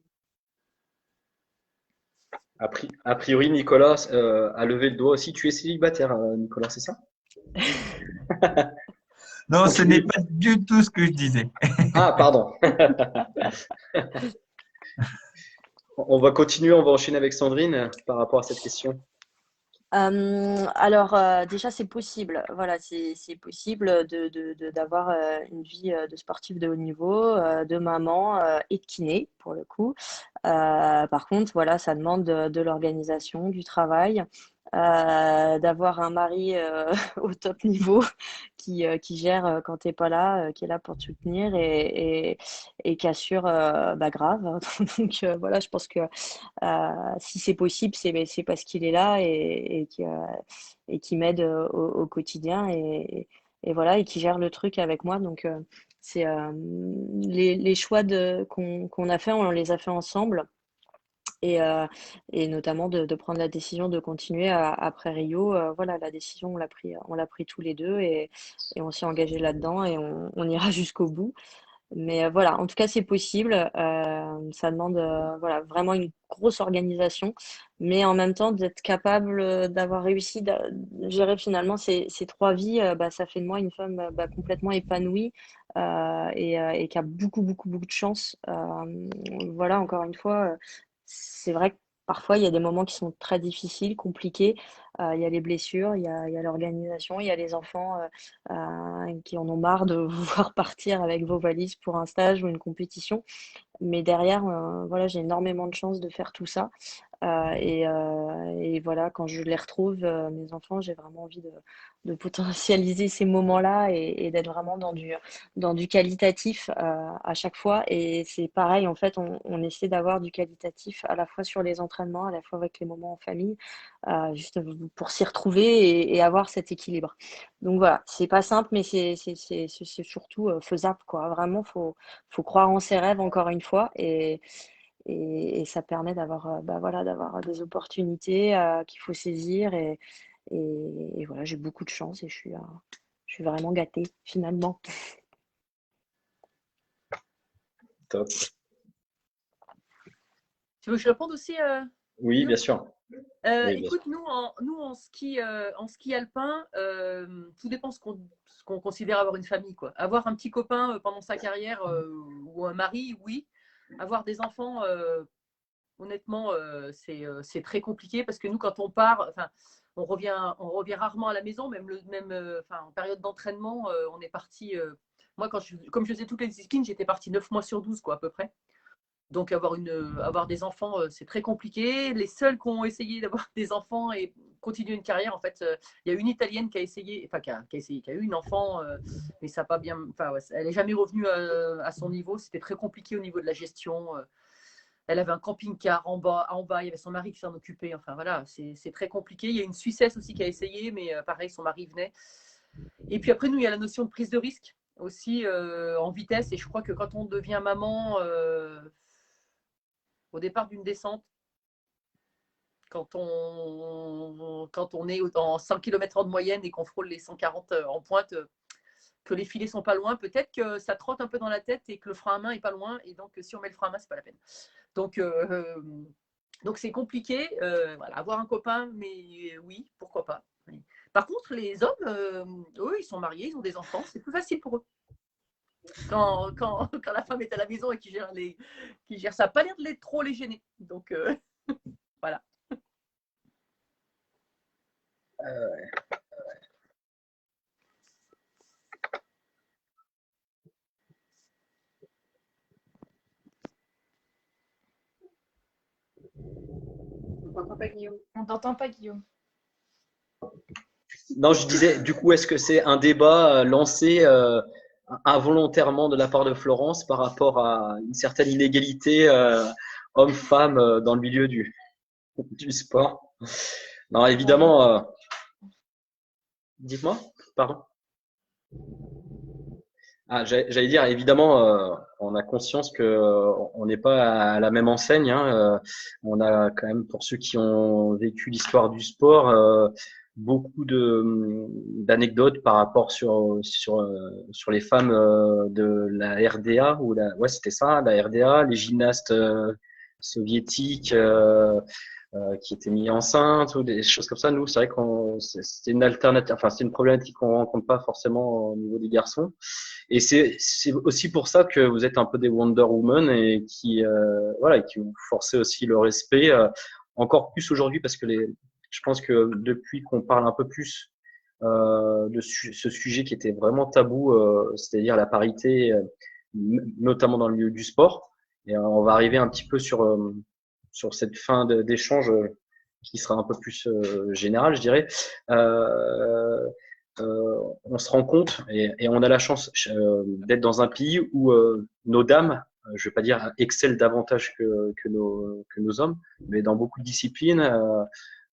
A priori, Nicolas a levé le doigt aussi. Tu es célibataire, Nicolas, c'est ça? Non, ce n'est pas du tout ce que je disais. Ah, pardon. On va continuer, on va enchaîner avec Sandrine par rapport à cette question. Alors, déjà, c'est possible. Voilà, c'est possible d'avoir une vie de sportif de haut niveau, de maman et de kiné, pour le coup. Par contre, voilà, ça demande de l'organisation, du travail, d'avoir un mari au top niveau qui gère quand t'es pas là, qui est là pour te soutenir et qui assure bah, grave. Donc, voilà, je pense que si c'est possible, c'est parce qu'il est là et qui m'aide au quotidien et voilà, et qui gère le truc avec moi. Donc, c'est les choix qu'on a fait, on les a fait ensemble. Et, euh, et notamment de prendre la décision de continuer après Rio. Voilà, la décision, on l'a pris tous les deux et on s'est engagé là-dedans et on ira jusqu'au bout. Mais voilà, en tout cas, c'est possible. Ça demande voilà, vraiment une grosse organisation, mais en même temps, d'être capable d'avoir réussi à gérer finalement ces trois vies, bah, ça fait de moi une femme bah, complètement épanouie et qui a beaucoup, beaucoup, beaucoup de chance. Voilà, encore une fois, c'est vrai que parfois, il y a des moments qui sont très difficiles, compliqués. Il y a les blessures, il y a l'organisation, il y a les enfants qui en ont marre de vous voir partir avec vos valises pour un stage ou une compétition. Mais derrière, voilà, j'ai énormément de chance de faire tout ça. Et voilà, quand je les retrouve, mes enfants, j'ai vraiment envie de potentialiser ces moments-là et d'être vraiment dans du qualitatif à chaque fois. Et c'est pareil, en fait, on essaie d'avoir du qualitatif à la fois sur les entraînements, à la fois avec les moments en famille, juste pour s'y retrouver et avoir cet équilibre. Donc voilà, c'est pas simple, mais c'est surtout faisable, quoi. Vraiment, faut croire en ses rêves encore une fois et ça permet d'avoir bah voilà, d'avoir des opportunités qu'il faut saisir et voilà, j'ai beaucoup de chance et je suis vraiment gâtée finalement. Top. Tu veux que je réponde aussi Oui, Guillaume bien sûr. Oui, bien Écoute, sûr. nous en ski alpin, tout dépend ce qu'on considère avoir une famille, quoi. Avoir un petit copain pendant sa carrière ou un mari, oui. Avoir des enfants, honnêtement, c'est très compliqué parce que nous, quand on part, enfin, on revient rarement à la maison, enfin, en période d'entraînement, on est parti. Moi, comme je faisais toutes les disciplines, j'étais partie 9 mois sur 12, quoi, à peu près. Donc, avoir des enfants, c'est très compliqué. Les seuls qui ont essayé d'avoir des enfants et continuer une carrière, en fait, il y a une Italienne qui a essayé, enfin, qui a eu une enfant, mais ça n'a pas bien. Enfin, ouais, elle n'est jamais revenue à son niveau. C'était très compliqué au niveau de la gestion. Elle avait un camping-car en bas, il y avait son mari qui s'en occupait. Enfin, voilà, c'est très compliqué. Il y a une Suissesse aussi qui a essayé, mais pareil, son mari venait. Et puis après, nous, il y a la notion de prise de risque aussi en vitesse. Et je crois que quand on devient maman, au départ d'une descente, quand on est en 100 km/h de moyenne et qu'on frôle les 140 en pointe, que les filets sont pas loin, peut-être que ça trotte un peu dans la tête et que le frein à main est pas loin. Et donc, si on met le frein à main, c'est pas la peine. Donc, c'est compliqué. Voilà, avoir un copain, mais oui, pourquoi pas. Par contre, les hommes, eux, ils sont mariés, ils ont des enfants, c'est plus facile pour eux. Quand la femme est à la maison et qui gère ça, pas l'air de trop les gêner. Donc, voilà. On t'entend pas, Guillaume. On t'entend pas, Guillaume. Non, je disais, du coup, est-ce que c'est un débat lancé involontairement de la part de Florence par rapport à une certaine inégalité homme-femme dans le milieu du sport? Non, évidemment, dites-moi, pardon. Ah, j'allais dire, évidemment, on a conscience que on n'est pas à la même enseigne, hein. On a quand même, pour ceux qui ont vécu l'histoire du sport, beaucoup d'anecdotes par rapport sur les femmes de la RDA ou ouais, c'était ça, la RDA, les gymnastes soviétiques qui étaient mis enceintes ou des choses comme ça. Nous, c'est vrai c'était une alternative, enfin, c'est une problématique qu'on rencontre pas forcément au niveau des garçons. Et c'est aussi pour ça que vous êtes un peu des Wonder Woman et voilà, qui vous forcez aussi le respect encore plus aujourd'hui parce que je pense que depuis qu'on parle un peu plus de ce sujet qui était vraiment tabou, c'est-à-dire la parité, notamment dans le milieu du sport, et on va arriver un petit peu sur cette fin d'échange qui sera un peu plus générale, je dirais. On se rend compte et on a la chance d'être dans un pays où nos dames, je ne vais pas dire excellent davantage que nos hommes, mais dans beaucoup de disciplines,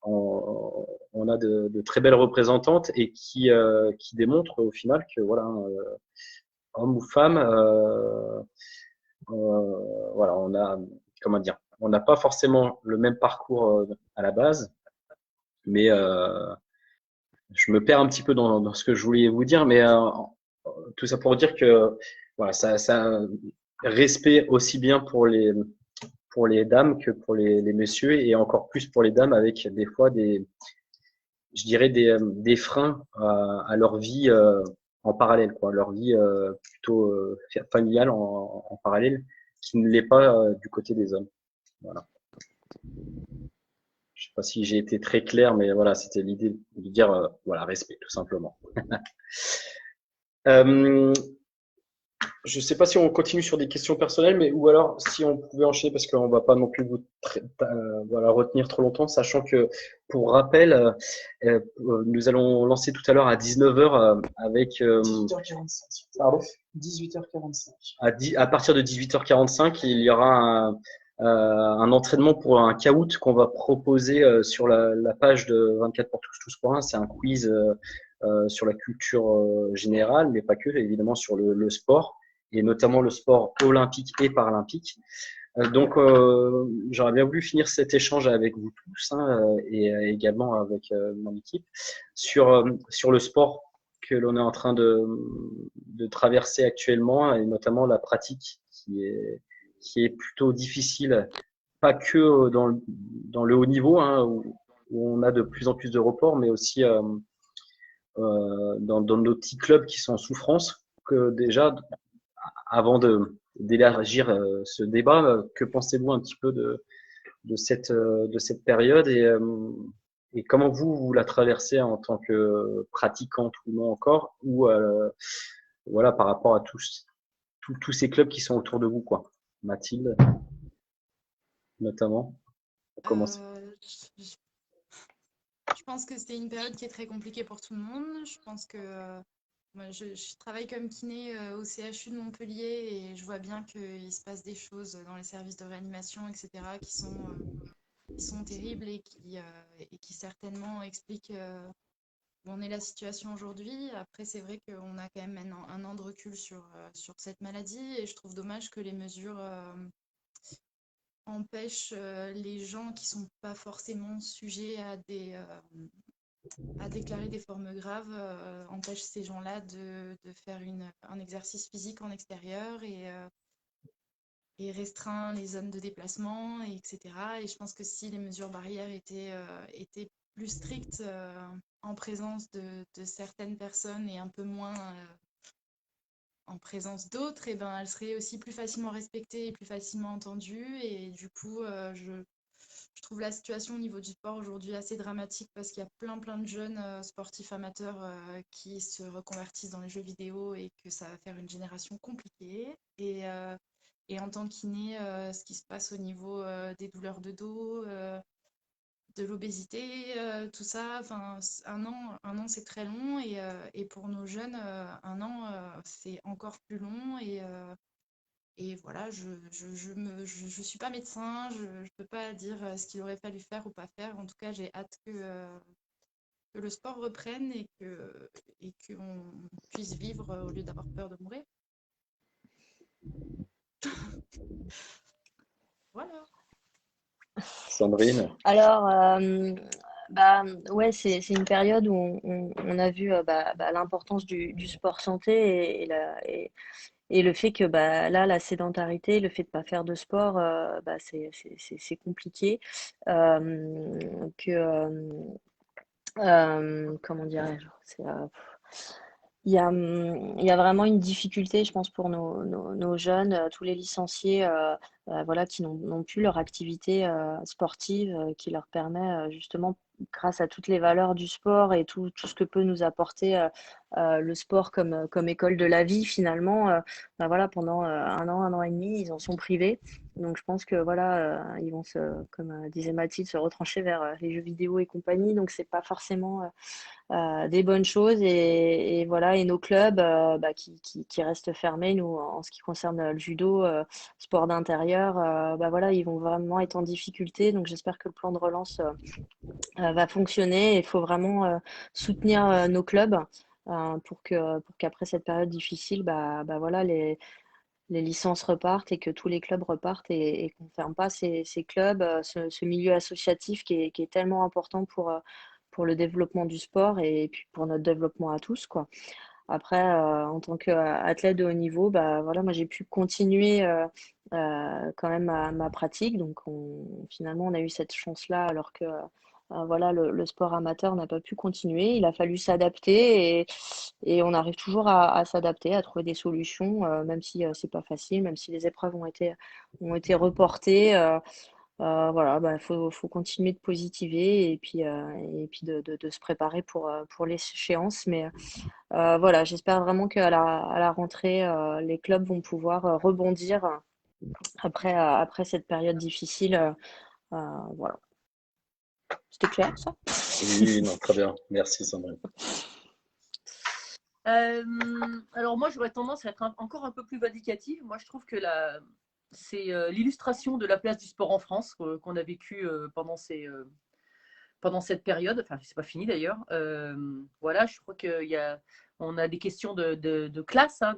on a de très belles représentantes et qui démontrent au final que voilà, homme ou femme, voilà, on a, comment dire, on n'a pas forcément le même parcours à la base, mais je me perds un petit peu dans ce que je voulais vous dire, mais tout ça pour dire que voilà, ça respect aussi bien pour les dames que pour les messieurs et encore plus pour les dames avec des fois je dirais des freins à leur vie en parallèle, quoi, leur vie plutôt familiale en parallèle qui ne l'est pas du côté des hommes. Voilà. Je sais pas si j'ai été très clair, mais voilà, c'était l'idée de dire voilà, respect, tout simplement. Je sais pas si on continue sur des questions personnelles, mais ou alors si on pouvait enchaîner, parce qu'on va pas non plus vous voilà, retenir trop longtemps, sachant que pour rappel, nous allons lancer tout à l'heure à 19h avec 18h45. pardon 18h45. à partir de 18h45, il y aura un entraînement pour un caout qu'on va proposer sur la page de 24 pour tous pour un. C'est un quiz sur la culture générale, mais pas que, évidemment sur le sport, et notamment le sport olympique et paralympique. Donc, j'aurais bien voulu finir cet échange avec vous tous hein, et également avec mon équipe sur le sport que l'on est en train de traverser actuellement et notamment la pratique qui est plutôt difficile, pas que dans le haut niveau hein, où on a de plus en plus de reports, mais aussi dans nos petits clubs qui sont en souffrance. Que déjà, avant d'élargir ce débat, que pensez-vous un petit peu de cette période et comment vous la traversez en tant que pratiquante ou non encore, ou voilà, par rapport à tous ces clubs qui sont autour de vous, quoi. Mathilde, notamment, pour commencer. Je pense que c'était une période qui est très compliquée pour tout le monde. Je pense que moi, je travaille comme kiné au CHU de Montpellier et je vois bien qu'il se passe des choses dans les services de réanimation, etc., qui sont terribles et qui certainement expliquent où en est la situation aujourd'hui. Après, c'est vrai qu'on a quand même maintenant un an de recul sur cette maladie et je trouve dommage que les mesures empêchent les gens qui ne sont pas forcément sujets à déclarer des formes graves, empêchent ces gens-là de faire un exercice physique en extérieur et restreint les zones de déplacement, etc. Et je pense que si les mesures barrières étaient plus strictes en présence de certaines personnes et un peu moins en présence d'autres, et ben, elles seraient aussi plus facilement respectées et plus facilement entendues. Et du coup, je trouve la situation au niveau du sport aujourd'hui assez dramatique parce qu'il y a plein de jeunes sportifs amateurs qui se reconvertissent dans les jeux vidéo et que ça va faire une génération compliquée. Et en tant qu'iné, ce qui se passe au niveau des douleurs de dos, de l'obésité, tout ça, enfin, un an c'est très long et pour nos jeunes, un an c'est encore plus long et voilà, je suis pas médecin, je peux pas dire ce qu'il aurait fallu faire ou pas faire. En tout cas, j'ai hâte que le sport reprenne et qu'on puisse vivre au lieu d'avoir peur de mourir. Voilà. Sandrine? Alors, bah, ouais, c'est une période où on a vu l'importance du sport santé et le fait que là, la sédentarité, le fait de pas faire de sport, c'est compliqué. Que, comment dirais-je? Il y a vraiment une difficulté, je pense, pour nos jeunes, tous les licenciés voilà, qui n'ont plus leur activité sportive qui leur permet justement, grâce à toutes les valeurs du sport et tout ce que peut nous apporter le sport comme école de la vie, finalement, voilà, pendant un an et demi, ils en sont privés. Donc je pense que voilà, ils vont comme disait Mathilde, se retrancher vers les jeux vidéo et compagnie. Donc c'est pas forcément des bonnes choses et voilà, et nos clubs qui restent fermés, nous en ce qui concerne le judo, sport d'intérieur, voilà, ils vont vraiment être en difficulté. Donc j'espère que le plan de relance va fonctionner. Il faut vraiment soutenir nos clubs pour qu'après cette période difficile, voilà, les licences repartent et que tous les clubs repartent et qu'on ne ferme pas ces clubs, ce milieu associatif qui est tellement important pour le développement du sport et puis pour notre développement à tous, quoi. Après, en tant qu'athlète de haut niveau, voilà, moi j'ai pu continuer quand même ma pratique. Donc finalement, on a eu cette chance-là alors que voilà, le sport amateur n'a pas pu continuer. Il a fallu s'adapter et on arrive toujours à s'adapter, à trouver des solutions, même si c'est pas facile, même si les épreuves ont été reportées. Voilà, faut continuer de positiver et puis de se préparer pour l'échéance. Mais voilà, j'espère vraiment qu'à à la rentrée, les clubs vont pouvoir rebondir après cette période difficile. Voilà. C'était clair, ça? Oui, non, très bien. Merci, Sandrine. Alors moi, j'aurais tendance à être encore un peu plus vindicative. Moi, je trouve que c'est l'illustration de la place du sport en France qu'on a vécu pendant cette période. Enfin, c'est pas fini d'ailleurs. Voilà, je crois on a des questions de classe. Hein,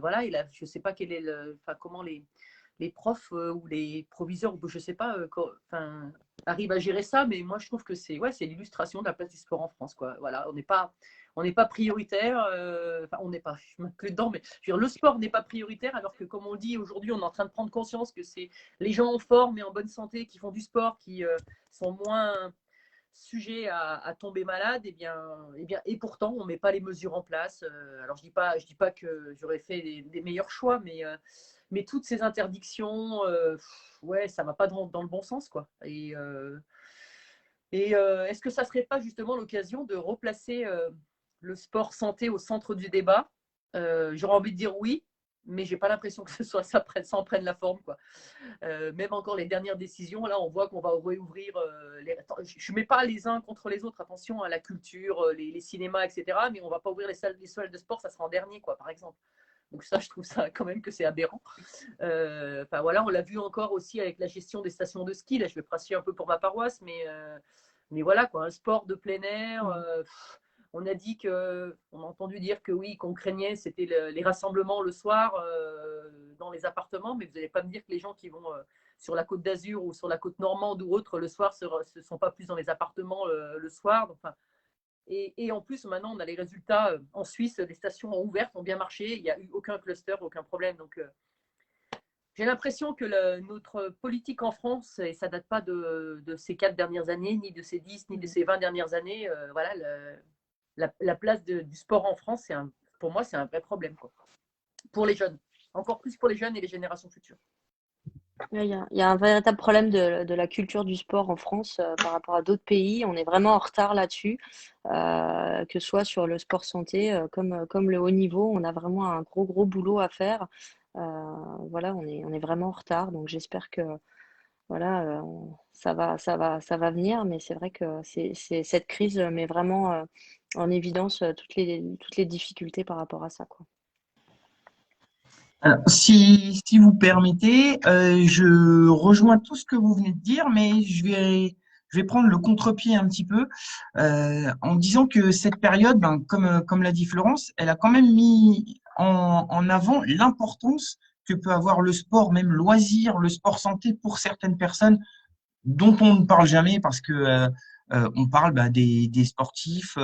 voilà, je sais pas comment les profs ou les proviseurs, ou je sais pas, arrivent à gérer ça. Mais moi, je trouve que c'est l'illustration de la place du sport en France, quoi. Voilà, on n'est pas prioritaire, on n'est pas, je m'inclus dedans, mais je veux dire, le sport n'est pas prioritaire, alors que comme on dit aujourd'hui, on est en train de prendre conscience que c'est les gens en forme et en bonne santé qui font du sport, qui sont moins sujets à tomber malade, et pourtant on met pas les mesures en place. Alors je dis pas que j'aurais fait des meilleurs choix, mais toutes ces interdictions, ouais, ça va pas dans le bon sens, quoi. Est-ce que ça serait pas justement l'occasion de replacer le sport santé au centre du débat? J'aurais envie de dire oui, mais j'ai pas l'impression que ce soit ça en prenne la forme, quoi. Même encore les dernières décisions, là, on voit qu'on va réouvrir. Je ne mets pas les uns contre les autres, attention à la culture, les cinémas, etc. Mais on ne va pas ouvrir les salles de sport, ça sera en dernier, quoi, par exemple. Donc ça, je trouve ça quand même que c'est aberrant. Voilà, on l'a vu encore aussi avec la gestion des stations de ski. Là, je vais prêcher un peu pour ma paroisse, mais voilà, quoi, un sport de plein air. On a entendu dire que oui, qu'on craignait, c'était les rassemblements le soir dans les appartements, mais vous n'allez pas me dire que les gens qui vont sur la côte d'Azur ou sur la côte normande ou autre le soir se sont pas plus dans les appartements le soir. Enfin, et en plus, maintenant, on a les résultats en Suisse, les stations ouvertes ont bien marché, il n'y a eu aucun cluster, aucun problème. Donc, j'ai l'impression que notre politique en France, et ça ne date pas de ces 4 dernières années, ni de ces 10, ni de ces 20 dernières années, voilà, la place du sport en France, pour moi, c'est un vrai problème, quoi. Pour les jeunes. Encore plus pour les jeunes et les générations futures. Il y a un véritable problème de la culture du sport en France par rapport à d'autres pays. On est vraiment en retard là-dessus, que ce soit sur le sport santé comme le haut niveau. On a vraiment un gros boulot à faire. Voilà, on est vraiment en retard. Donc j'espère que voilà, ça va venir. Mais c'est vrai que cette crise met vraiment en évidence toutes les difficultés par rapport à ça, quoi. Alors, si vous permettez, je rejoins tout ce que vous venez de dire, mais je vais prendre le contre-pied un petit peu en disant que cette période, ben, comme l'a dit Florence, elle a quand même mis en avant l'importance que peut avoir le sport, même loisir, le sport santé pour certaines personnes dont on ne parle jamais parce que on parle bah, des sportifs.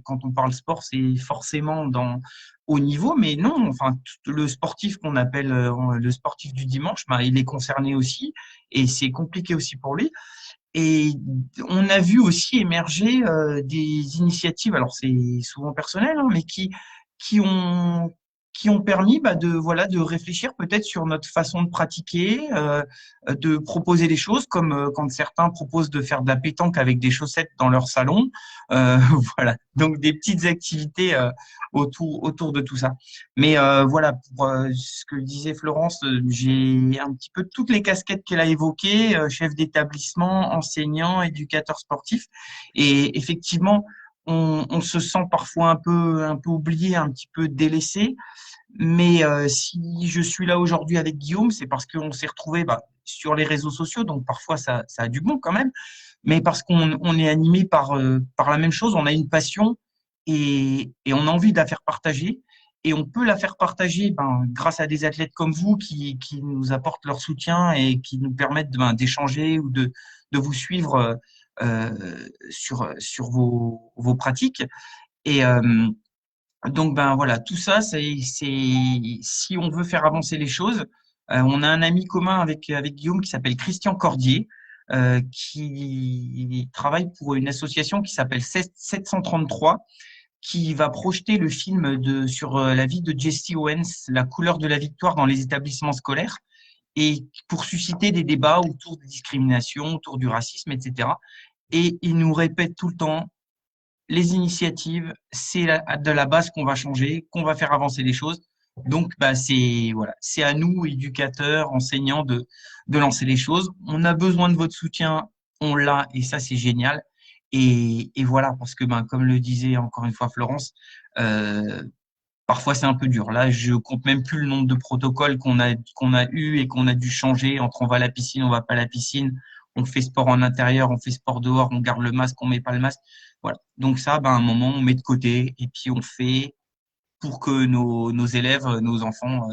Quand on parle sport, c'est forcément dans haut niveau, mais non. Enfin, le sportif qu'on appelle le sportif du dimanche, bah, il est concerné aussi et c'est compliqué aussi pour lui. Et on a vu aussi émerger des initiatives. Alors c'est souvent personnel, hein, mais qui ont qui ont permis bah, de réfléchir peut-être sur notre façon de pratiquer, de proposer des choses comme quand certains proposent de faire de la pétanque avec des chaussettes dans leur salon. Euh, voilà, donc des petites activités autour de tout ça. Mais voilà, pour ce que disait Florence, j'ai un petit peu toutes les casquettes qu'elle a évoquées, chef d'établissement, enseignant, éducateur sportif. Et effectivement, on se sent parfois un peu oublié, un petit peu délaissé. Mais si je suis là aujourd'hui avec Guillaume, c'est parce qu'on s'est retrouvé bah, sur les réseaux sociaux, donc parfois ça a du bon quand même, mais parce qu'on est animé par la même chose, on a une passion et on a envie de la faire partager. Et on peut la faire partager ben, grâce à des athlètes comme vous qui nous apportent leur soutien et qui nous permettent ben, d'échanger ou de vous suivre sur vos pratiques. Et, donc ben voilà, tout ça, si on veut faire avancer les choses, on a un ami commun avec Guillaume qui s'appelle Christian Cordier, qui travaille pour une association qui s'appelle 733, qui va projeter le film sur la vie de Jesse Owens, La couleur de la victoire dans les établissements scolaires, et pour susciter des débats autour des discriminations, autour du racisme, etc. Et il nous répète tout le temps les initiatives, c'est de la base qu'on va changer, qu'on va faire avancer les choses. Donc, bah, c'est à nous, éducateurs, enseignants, de lancer les choses. On a besoin de votre soutien, on l'a, et ça, c'est génial. Et voilà, parce que, ben, comme le disait encore une fois Florence, euh, parfois c'est un peu dur. Là, je compte même plus le nombre de protocoles qu'on a eu et qu'on a dû changer entre on va à la piscine, on va pas à la piscine, on fait sport en intérieur, on fait sport dehors, on garde le masque, on met pas le masque. Voilà. Donc ça, ben, à un moment, on met de côté et puis on fait pour que nos élèves, nos enfants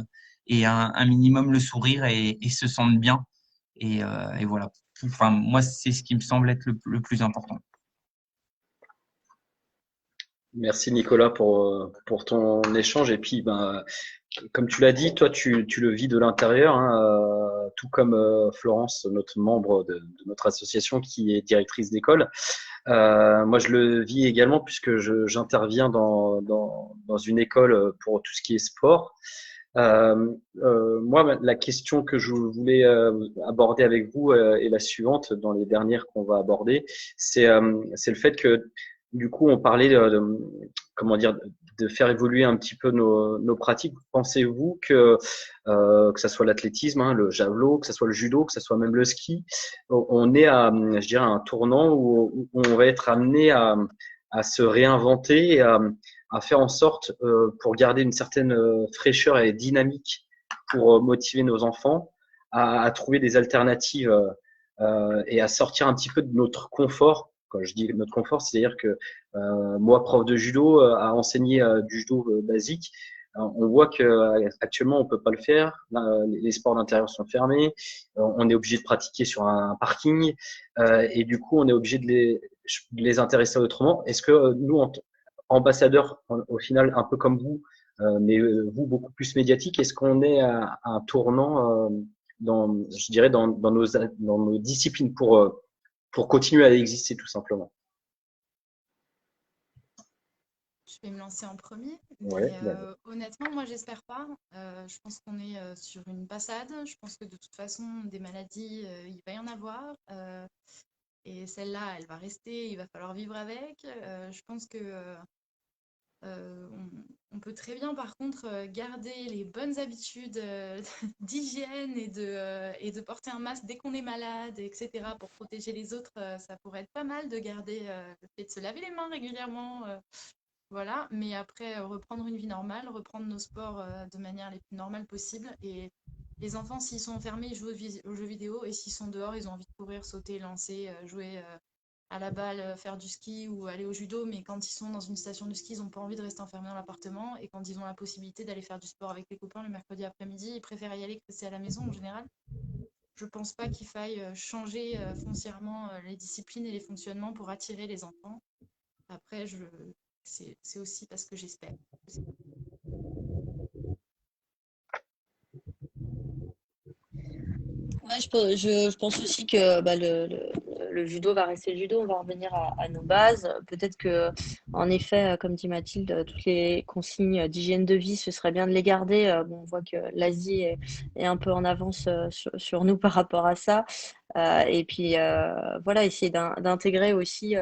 aient un minimum le sourire et se sentent bien. Et voilà. Enfin, moi, c'est ce qui me semble être le plus important. Merci Nicolas pour ton échange. Et puis, ben, comme tu l'as dit, toi, tu le vis de l'intérieur, hein, tout comme Florence, notre membre de notre association qui est directrice d'école. Moi, je le vis également puisque j'interviens dans une école pour tout ce qui est sport. Moi, la question que je voulais aborder avec vous est la suivante dans les dernières qu'on va aborder. C'est le fait que du coup, on parlait comment dire, de faire évoluer un petit peu nos pratiques. Pensez-vous que ça soit l'athlétisme, hein, le javelot, que ça soit le judo, que ça soit même le ski, on est à, je dirais, un tournant où on va être amené à se réinventer et à faire en sorte, pour garder une certaine fraîcheur et dynamique, pour motiver nos enfants à trouver des alternatives et à sortir un petit peu de notre confort. Quand je dis notre confort, c'est-à-dire que moi, prof de judo, à enseigner du judo basique, on voit que actuellement on peut pas le faire. Les sports d'intérieur sont fermés. On est obligé de pratiquer sur un parking et du coup on est obligé de les intéresser autrement. Est-ce que nous, ambassadeurs, au final, un peu comme vous, mais vous beaucoup plus médiatique, est-ce qu'on est à un tournant je dirais, dans nos disciplines pour continuer à exister tout simplement? je vais me lancer en premier. Ouais, Mais honnêtement, moi, j'espère pas. Je pense qu'on est sur une passade. Je pense que de toute façon, des maladies, il va y en avoir. Et celle-là, elle va rester. Il va falloir vivre avec. Je pense que on peut très bien, par contre, garder les bonnes habitudes d'hygiène et de porter un masque dès qu'on est malade, etc., pour protéger les autres. Ça pourrait être pas mal de garder le fait de se laver les mains régulièrement. Voilà, mais après, reprendre une vie normale, reprendre nos sports de manière les plus normales possible. Et les enfants, s'ils sont enfermés, ils jouent aux jeux vidéo. Et s'ils sont dehors, ils ont envie de courir, sauter, lancer, jouer à la balle, faire du ski ou aller au judo. Mais quand ils sont dans une station de ski, ils n'ont pas envie de rester enfermés dans l'appartement. Et quand ils ont la possibilité d'aller faire du sport avec les copains le mercredi après-midi, ils préfèrent y aller que rester à la maison en général. Je pense pas qu'il faille changer foncièrement les disciplines et les fonctionnements pour attirer les enfants. Après, c'est aussi parce que j'espère. Ouais, je pense aussi que bah, le judo va rester le judo, on va revenir à nos bases. Peut-être que, en effet, comme dit Mathilde, toutes les consignes d'hygiène de vie, ce serait bien de les garder. Bon, on voit que l'Asie est un peu en avance sur nous par rapport à ça. Et puis, voilà, essayer d'intégrer aussi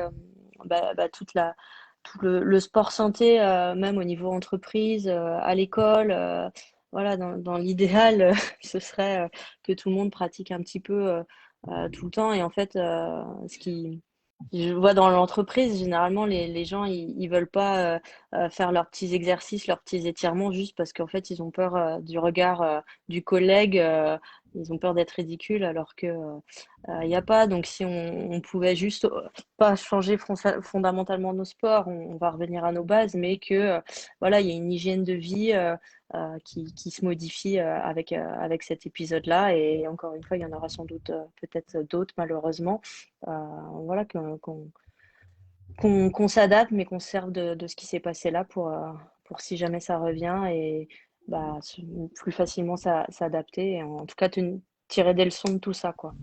tout le sport santé, même au niveau entreprise, à l'école. Voilà, dans l'idéal, ce serait que tout le monde pratique un petit peu tout le temps. Et en fait, je vois dans l'entreprise, généralement, les gens, ils veulent pas faire leurs petits exercices, leurs petits étirements, juste parce qu'en fait, ils ont peur du regard du collègue. Ils ont peur d'être ridicules, alors que il n'y a pas. Donc, si on pouvait juste pas changer fondamentalement nos sports, on va revenir à nos bases, mais que voilà, il y a une hygiène de vie qui se modifie avec cet épisode-là. Et encore une fois, il y en aura sans doute peut-être d'autres, malheureusement. Voilà, qu'on s'adapte, mais qu'on se serve de ce qui s'est passé là pour si jamais ça revient et bah, plus facilement s'adapter et en tout cas tirer des leçons de tout ça, quoi.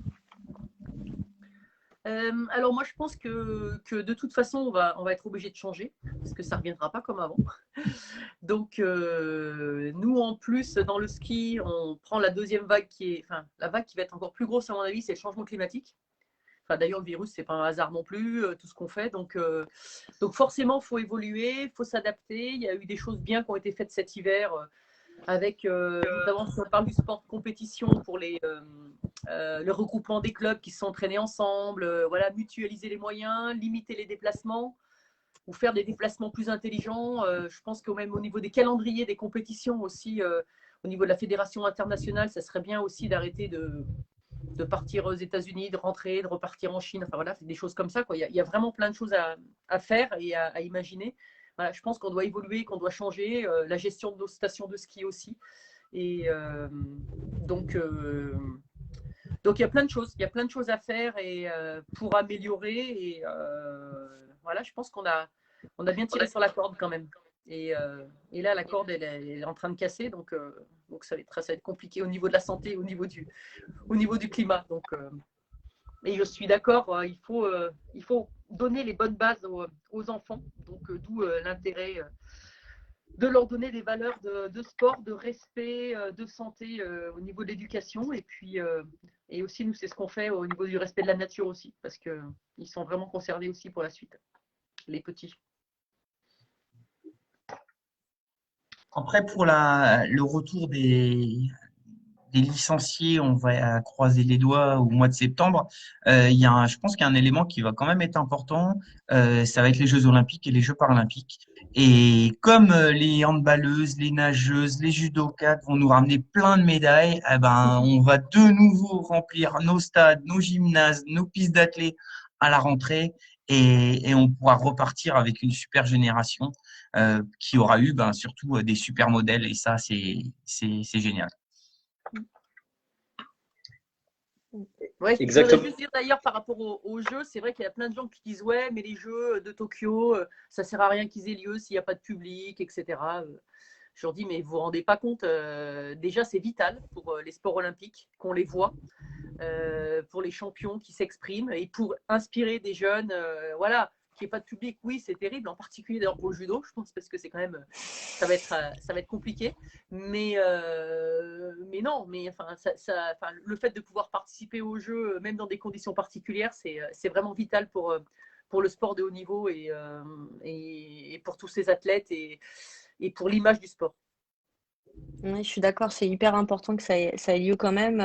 Alors moi je pense que de toute façon on va être obligé de changer parce que ça ne reviendra pas comme avant. Donc nous en plus dans le ski on prend la deuxième vague la vague qui va être encore plus grosse à mon avis, c'est le changement climatique. Enfin, d'ailleurs le virus c'est pas un hasard non plus, tout ce qu'on fait. Donc forcément il faut évoluer, il faut s'adapter. Il y a eu des choses bien qui ont été faites cet hiver. Avec notamment si on parle du sport de compétition pour le regroupement des clubs qui s'entraînaient ensemble, voilà, mutualiser les moyens, limiter les déplacements ou faire des déplacements plus intelligents. Je pense que même au niveau des calendriers des compétitions aussi, au niveau de la fédération internationale, ça serait bien aussi d'arrêter de partir aux États-Unis, de rentrer, de repartir en Chine. Enfin voilà, des choses comme ça, quoi. Il y a vraiment plein de choses à faire et à imaginer. Voilà, je pense qu'on doit évoluer, qu'on doit changer, la gestion de nos stations de ski aussi. Et donc il y a plein de choses, à faire et pour améliorer. Et voilà, je pense qu'on a bien tiré sur la corde quand même. Et là, la corde, elle est en train de casser, donc ça va être compliqué au niveau de la santé, au niveau du climat. Donc, et je suis d'accord, il faut donner les bonnes bases aux enfants. Donc, d'où l'intérêt de leur donner des valeurs de sport, de respect, de santé au niveau de l'éducation. Et puis, et aussi, nous, c'est ce qu'on fait au niveau du respect de la nature aussi, parce qu'ils sont vraiment concernés aussi pour la suite, les petits. Après, pour le retour des licenciés, on va croiser les doigts au mois de septembre. Je pense qu'il y a un élément qui va quand même être important. Ça va être les Jeux Olympiques et les Jeux Paralympiques. Et comme les handballeuses, les nageuses, les judokates vont nous ramener plein de médailles, eh ben, on va de nouveau remplir nos stades, nos gymnases, nos pistes d'athlètes à la rentrée. Et on pourra repartir avec une super génération qui aura eu surtout des super modèles. Et ça, c'est génial. Ouais, je voudrais juste dire d'ailleurs par rapport aux Jeux, c'est vrai qu'il y a plein de gens qui disent ouais, mais les Jeux de Tokyo, ça sert à rien qu'ils aient lieu s'il n'y a pas de public, etc. Je leur dis mais vous vous rendez pas compte, déjà c'est vital pour les sports olympiques qu'on les voit, pour les champions qui s'expriment et pour inspirer des jeunes, voilà, qu'il n'y ait pas de public, oui, c'est terrible, en particulier d'ailleurs pour le judo, je pense, parce que c'est quand même, ça va être compliqué. Mais non, mais enfin, le fait de pouvoir participer au jeu, même dans des conditions particulières, c'est vraiment vital pour le sport de haut niveau et pour tous ces athlètes et pour l'image du sport. Oui, je suis d'accord, c'est hyper important que ça ait lieu quand même,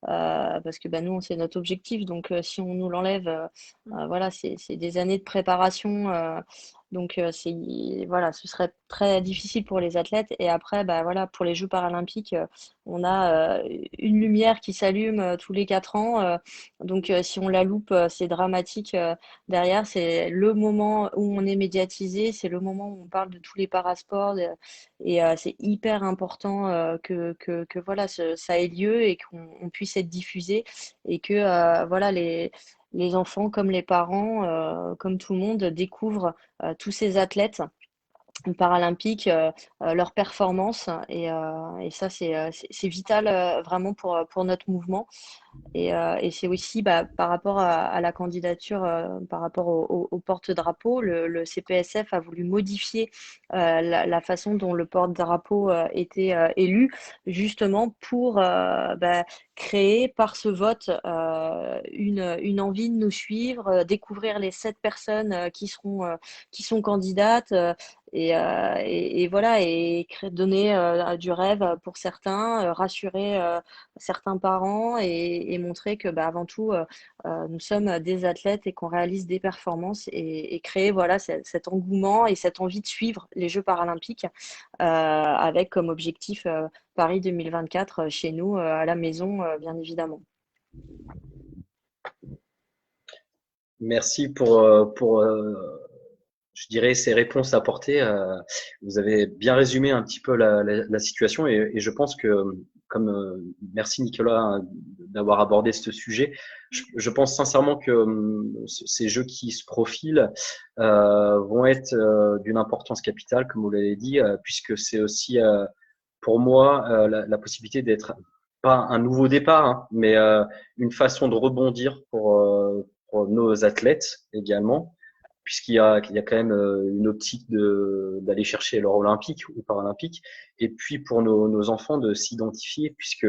parce que nous, c'est notre objectif. Donc, si on nous l'enlève, voilà, c'est des années de préparation. Donc, voilà, ce serait très difficile pour les athlètes. Et après, voilà, pour les Jeux paralympiques, on a une lumière qui s'allume tous les 4 ans. Donc, si on la loupe, c'est dramatique derrière. C'est le moment où on est médiatisé, c'est le moment où on parle de tous les parasports. Et c'est hyper important que voilà, ça ait lieu et qu'on puisse être diffusé et que voilà, les enfants comme les parents, comme tout le monde, découvrent tous ces athlètes paralympiques, leurs performances. Et ça, c'est vital vraiment pour notre mouvement. Et c'est aussi par rapport à la candidature, par rapport au porte-drapeau, le CPSF a voulu modifier la façon dont le porte-drapeau était élu, justement pour créer par ce vote une envie de nous suivre, découvrir les 7 personnes qui sont candidates. Et voilà, et donner du rêve pour certains, rassurer certains parents et montrer que avant tout, nous sommes des athlètes et qu'on réalise des performances et créer voilà, cet engouement et cette envie de suivre les Jeux paralympiques avec comme objectif Paris 2024 chez nous à la maison, bien évidemment. Merci pour je dirais, ces réponses apportées. Vous avez bien résumé un petit peu la situation et je pense que, comme merci Nicolas d'avoir abordé ce sujet, je pense sincèrement que ces jeux qui se profilent vont être d'une importance capitale, comme vous l'avez dit, puisque c'est aussi pour moi la possibilité d'être pas un nouveau départ, hein, mais une façon de rebondir pour nos athlètes également, puisqu'il y a quand même une optique d'aller chercher l'or olympique ou paralympique, et puis pour nos enfants de s'identifier, puisque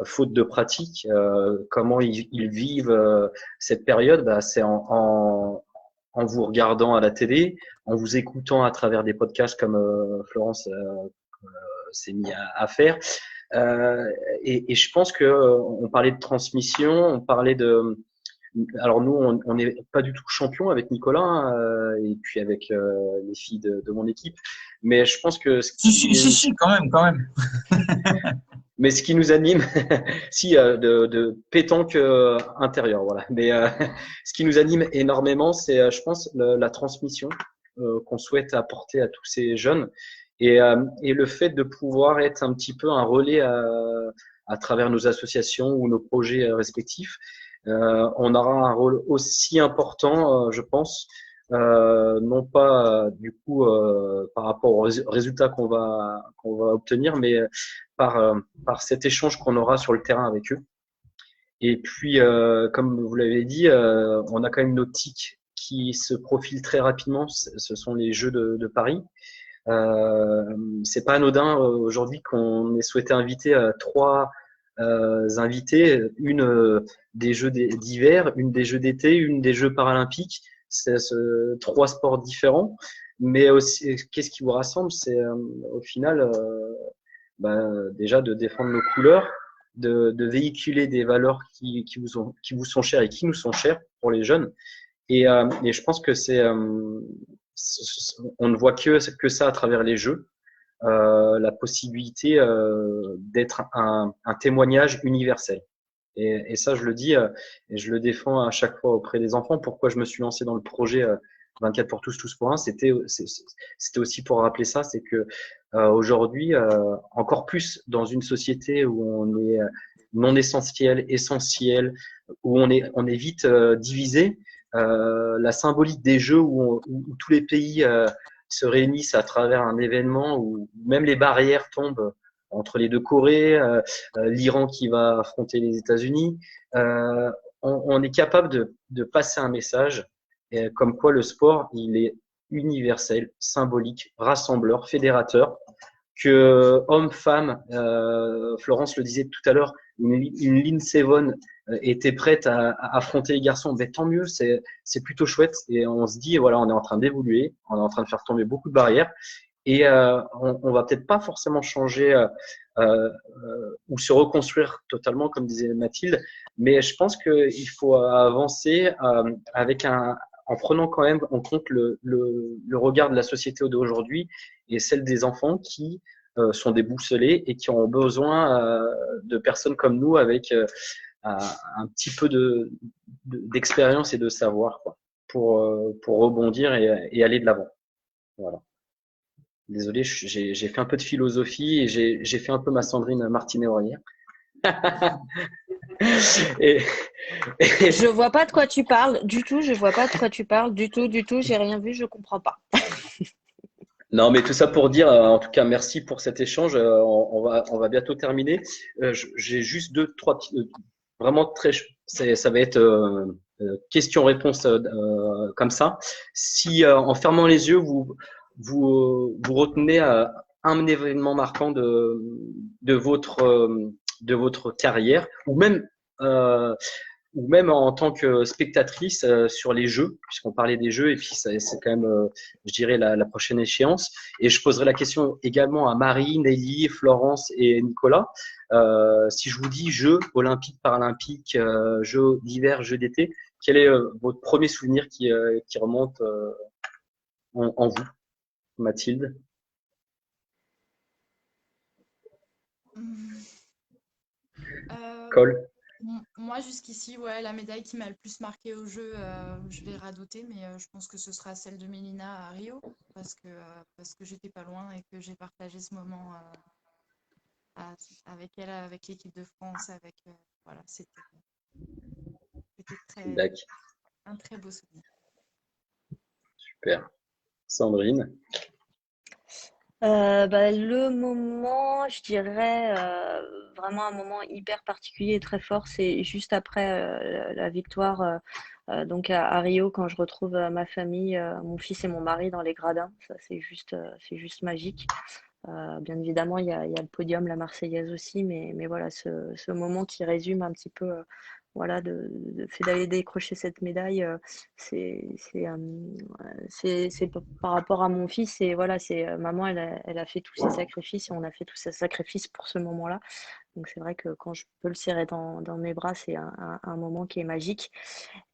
faute de pratique, comment ils vivent cette période, c'est en vous regardant à la télé, en vous écoutant à travers des podcasts comme Florence s'est mis à faire. Et je pense que on parlait de transmission, on parlait de alors nous, on n'est pas du tout champion avec Nicolas et puis avec les filles de mon équipe, mais je pense que Si, quand même. Mais ce qui nous anime, si de pétanque intérieure, voilà. Mais ce qui nous anime énormément, c'est, je pense, la transmission qu'on souhaite apporter à tous ces jeunes et le fait de pouvoir être un petit peu un relais à travers nos associations ou nos projets respectifs. On aura un rôle aussi important, je pense, non pas du coup par rapport aux résultats qu'on va obtenir, mais par cet échange qu'on aura sur le terrain avec eux. Et puis, comme vous l'avez dit, on a quand même une optique qui se profile très rapidement. Ce sont les Jeux de Paris. C'est pas anodin aujourd'hui qu'on ait souhaité inviter 3 invités, une des Jeux d'hiver, une des Jeux d'été, une des Jeux paralympiques. C'est 3 sports différents, mais aussi qu'est-ce qui vous rassemble, c'est au final déjà de défendre nos couleurs, de véhiculer des valeurs qui vous sont chères et qui nous sont chères pour les jeunes. Et je pense que on ne voit que ça à travers les jeux. La possibilité d'être un témoignage universel. Et ça, je le dis et je le défends à chaque fois auprès des enfants. Pourquoi je me suis lancé dans le projet 24 pour tous, tous pour un, c'était aussi pour rappeler ça, c'est que aujourd'hui, encore plus dans une société où on est non essentiel, où on est vite divisé, la symbolique des jeux où tous les pays se réunissent à travers un événement où même les barrières tombent entre les deux Corées, l'Iran qui va affronter les États-Unis. On est capable de passer un message comme quoi le sport, il est universel, symbolique, rassembleur, fédérateur, que hommes, femmes, Florence le disait tout à l'heure, une Lindsey Vonn était prête à affronter les garçons, mais tant mieux, c'est plutôt chouette. Et on se dit, voilà, on est en train d'évoluer, on est en train de faire tomber beaucoup de barrières. Et on va peut-être pas forcément changer ou se reconstruire totalement, comme disait Mathilde, mais je pense qu'il faut avancer avec en prenant quand même en compte le regard de la société d'aujourd'hui et celle des enfants qui sont déboussolés et qui ont besoin de personnes comme nous avec un petit peu d'expérience et de savoir quoi, pour rebondir et aller de l'avant. Voilà. Désolé, j'ai fait un peu de philosophie et j'ai fait un peu ma Sandrine Martinet-Aurière. et, Je vois pas de quoi tu parles du tout, je vois pas de quoi tu parles du tout, j'ai rien vu, je comprends pas. Non, mais tout ça pour dire, en tout cas, merci pour cet échange. On va bientôt terminer. J'ai juste deux, trois petits, vraiment ça va être question-réponse comme ça. Si en fermant les yeux, vous retenez un événement marquant de votre carrière, ou même en tant que spectatrice sur les jeux, puisqu'on parlait des jeux, et puis c'est quand même, je dirais, la prochaine échéance. Et je poserai la question également à Marie, Nelly, Florence et Nicolas. Si je vous dis Jeux olympiques, paralympiques, Jeux d'hiver, Jeux d'été, quel est votre premier souvenir qui remonte en vous, Mathilde? Cole? Moi, jusqu'ici, ouais, la médaille qui m'a le plus marqué au jeu, je vais radoter, mais je pense que ce sera celle de Mélina à Rio, parce que j'étais pas loin et que j'ai partagé ce moment avec elle, avec l'équipe de France, voilà, c'était un très beau souvenir. Super. Sandrine? Le moment, je dirais, vraiment un moment hyper particulier et très fort, c'est juste après la victoire donc à Rio, quand je retrouve ma famille, mon fils et mon mari dans les gradins. Ça, c'est juste magique. Bien évidemment, il y a le podium, la Marseillaise aussi, mais voilà, ce moment qui résume un petit peu voilà, de fait d'aller décrocher cette médaille, c'est par rapport à mon fils. Et voilà, maman, elle a fait tous ses sacrifices et on a fait tous ces sacrifices pour ce moment-là. Donc c'est vrai que quand je peux le serrer dans mes bras, c'est un moment qui est magique.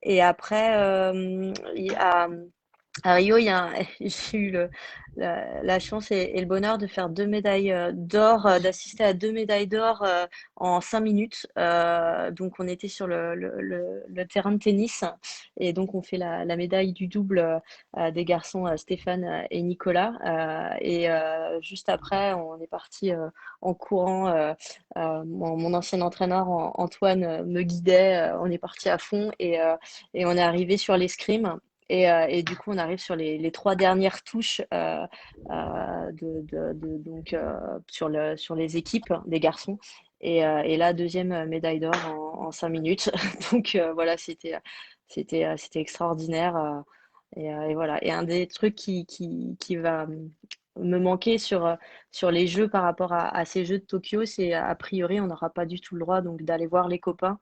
Et après, à Rio, j'ai eu la chance et le bonheur de faire 2 médailles d'or, d'assister à 2 médailles d'or en 5 minutes. Donc, on était sur le terrain de tennis et donc on fait la médaille du double des garçons Stéphane et Nicolas. Et juste après, on est parti en courant. Mon ancien entraîneur Antoine me guidait. On est parti à fond et on est arrivé sur l'escrime. Et du coup, on arrive sur les 3 dernières touches donc, sur les équipes des garçons. Et la deuxième médaille d'or en 5 minutes. Donc voilà, c'était extraordinaire. Et voilà. Et un des trucs qui va me manquer sur les jeux par rapport à ces jeux de Tokyo, c'est a priori, on n'aura pas du tout le droit donc d'aller voir les copains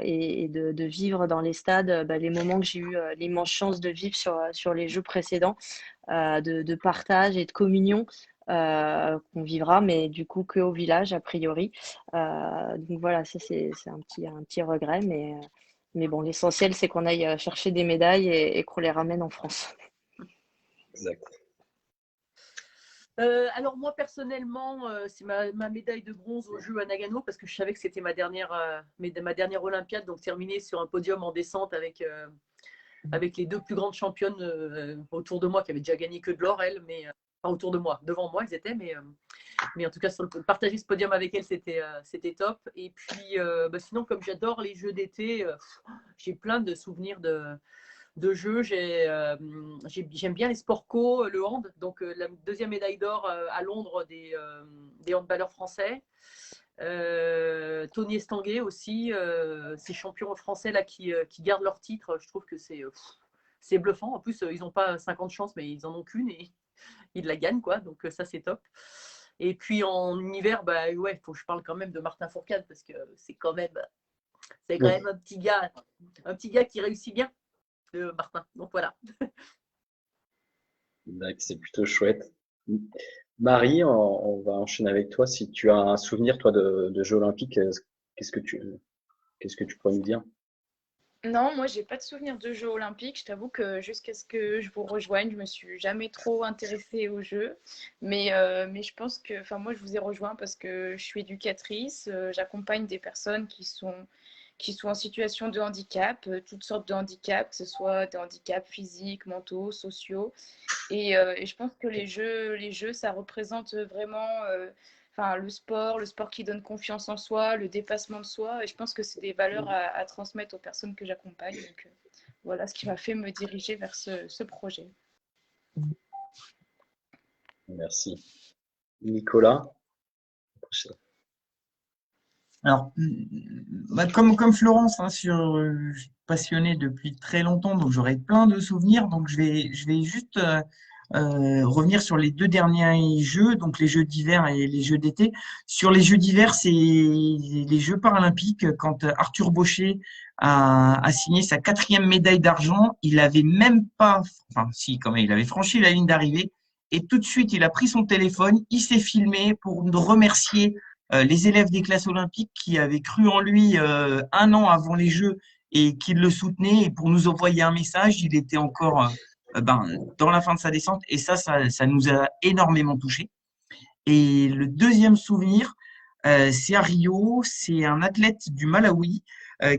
et de vivre dans les stades les moments que j'ai eu l'immense chance de vivre sur les jeux précédents, de partage et de communion qu'on vivra, mais du coup que au village a priori. Donc voilà, ça c'est un petit regret, mais bon, l'essentiel c'est qu'on aille chercher des médailles et qu'on les ramène en France. Exact. Alors moi personnellement, c'est ma médaille de bronze aux Jeux à Nagano parce que je savais que c'était ma dernière Olympiade, donc terminer sur un podium en descente avec les 2 plus grandes championnes autour de moi qui avaient déjà gagné que de l'or, elles, mais enfin, autour de moi, devant moi elles étaient, mais en tout cas partager ce podium avec elles c'était top. Et puis sinon comme j'adore les Jeux d'été, j'ai plein de souvenirs de jeux. J'aime bien les sports co, le hand. Donc, la deuxième médaille d'or à Londres des handballeurs français. Tony Estanguet aussi, ces champions français là qui gardent leur titre. Je trouve que c'est bluffant. En plus, ils n'ont pas 50 chances, mais ils en ont qu'une et ils la gagnent, quoi. Donc ça, c'est top. Et puis en hiver, bah ouais, faut que je parle quand même de Martin Fourcade parce que c'est quand même un petit gars qui réussit bien, Martin. Donc voilà. D'accord, c'est plutôt chouette. Marie, on va enchaîner avec toi. Si tu as un souvenir, toi, de Jeux Olympiques, qu'est-ce que tu pourrais nous dire? Non, moi, j'ai pas de souvenir de Jeux olympiques. Je t'avoue que jusqu'à ce que je vous rejoigne, je me suis jamais trop intéressée aux Jeux. Mais je pense que, enfin, moi, je vous ai rejoint parce que je suis éducatrice. J'accompagne des personnes qui sont en situation de handicap, toutes sortes de handicaps, que ce soit des handicaps physiques, mentaux, sociaux. Et je pense que les jeux, ça représente vraiment enfin, le sport qui donne confiance en soi, le dépassement de soi. Et je pense que c'est des valeurs à transmettre aux personnes que j'accompagne. Donc voilà ce qui m'a fait me diriger vers ce projet. Merci. Nicolas? Alors, bah, comme Florence, hein, je suis passionné depuis très longtemps, donc j'aurai plein de souvenirs. Donc, je vais juste revenir sur les deux derniers jeux, donc les jeux d'hiver et les jeux d'été. Sur les jeux d'hiver, c'est les Jeux paralympiques. Quand Arthur Baucher a signé sa 4e médaille d'argent, il avait même pas, enfin, si, quand même, il avait franchi la ligne d'arrivée. Et tout de suite, il a pris son téléphone, il s'est filmé pour nous remercier les élèves des classes olympiques qui avaient cru en lui un an avant les Jeux et qui le soutenaient. Et pour nous envoyer un message, il était encore dans la fin de sa descente. Et ça nous a énormément touchés. Et le deuxième souvenir, c'est à Rio. C'est un athlète du Malawi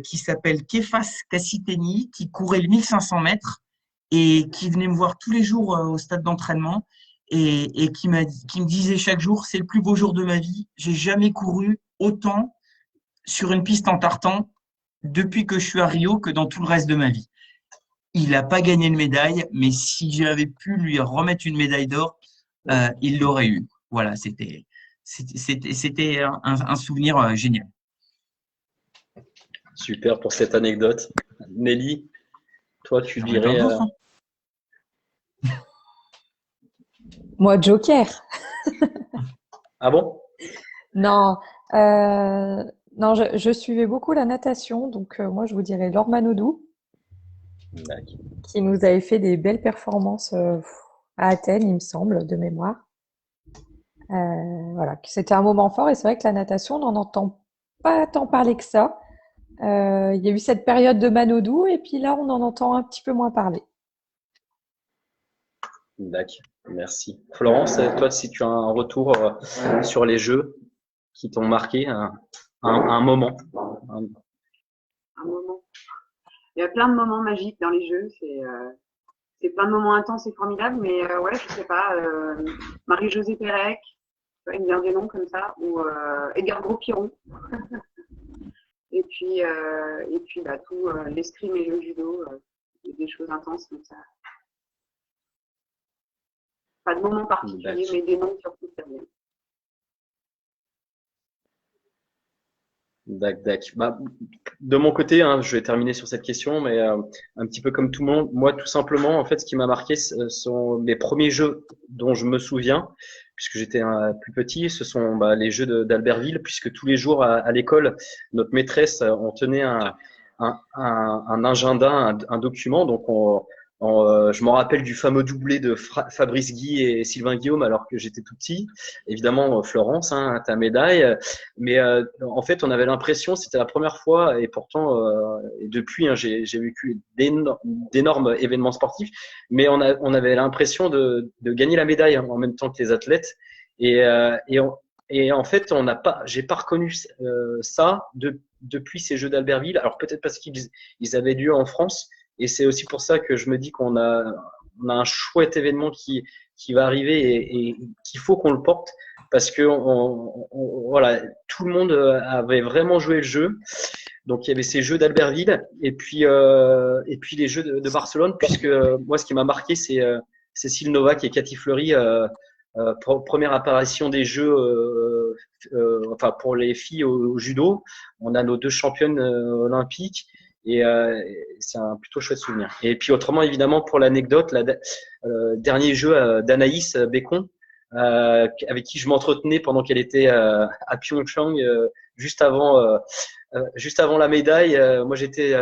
qui s'appelle Kefas Kassiteni, qui courait le 1500 mètres et qui venait me voir tous les jours au stade d'entraînement et qui me disait chaque jour, c'est le plus beau jour de ma vie. J'ai jamais couru autant sur une piste en tartan depuis que je suis à Rio que dans tout le reste de ma vie. Il n'a pas gagné de médaille, mais si j'avais pu lui remettre une médaille d'or, il l'aurait eu. Voilà, c'était un souvenir génial. Super pour cette anecdote. Nelly, toi, tu J'en ai dirais. plein d'autres, hein. Moi, Joker. Ah bon? Non, non, je suivais beaucoup la natation, donc moi, je vous dirais Laure Manodou, D'accord. qui nous avait fait des belles performances à Athènes, il me semble, de mémoire. Voilà, c'était un moment fort et c'est vrai que la natation, on n'en entend pas tant parler que ça. Il y a eu cette période de Manodou et puis là, on en entend un petit peu moins parler. D'accord. Merci. Florence, toi, si tu as un retour sur les jeux qui t'ont marqué, un moment. Un moment. Il y a plein de moments magiques dans les jeux. C'est plein de moments intenses et formidables, mais ouais, je sais pas. Marie-Josée Pérec, il me vient des noms comme ça, ou Edgar Gros-Piron. Et puis bah, tout l'escrime et le judo, des choses intenses comme ça. Pas de moment particulier, mais des noms surtout qui reviennent. D'accord. Bah, de mon côté, hein, je vais terminer sur cette question, mais un petit peu comme tout le monde, moi, tout simplement, en fait, ce qui m'a marqué, ce sont les premiers jeux dont je me souviens, puisque j'étais plus petit. Ce sont les jeux d'Albertville, puisque tous les jours à l'école, notre maîtresse, on tenait un agenda, un document, donc je m'en rappelle du fameux doublé de Fabrice Guy et Sylvain Guillaume alors que j'étais tout petit. Évidemment, Florence, hein, ta médaille. Mais en fait, on avait l'impression, c'était la première fois, et pourtant, et depuis, hein, j'ai vécu d'énormes événements sportifs, mais on avait l'impression de gagner la médaille en même temps que les athlètes. Et en fait, j'ai pas reconnu ça depuis ces Jeux d'Albertville. Alors peut-être parce qu'ils avaient lieu en France. Et c'est aussi pour ça que je me dis qu'on a un chouette événement qui va arriver et qu'il faut qu'on le porte parce que voilà, tout le monde avait vraiment joué le jeu. Donc il y avait ces Jeux d'Albertville et puis les Jeux de Barcelone, puisque moi ce qui m'a marqué c'est Cécile Novak et Cathy Fleury, première apparition des Jeux, enfin pour les filles au judo. On a nos deux championnes olympiques. C'est un plutôt chouette souvenir. Et puis autrement, évidemment, pour l'anecdote, dernier jeu d'Anaïs Bécon, avec qui je m'entretenais pendant qu'elle était à Pyeongchang, juste avant la médaille. Moi, j'étais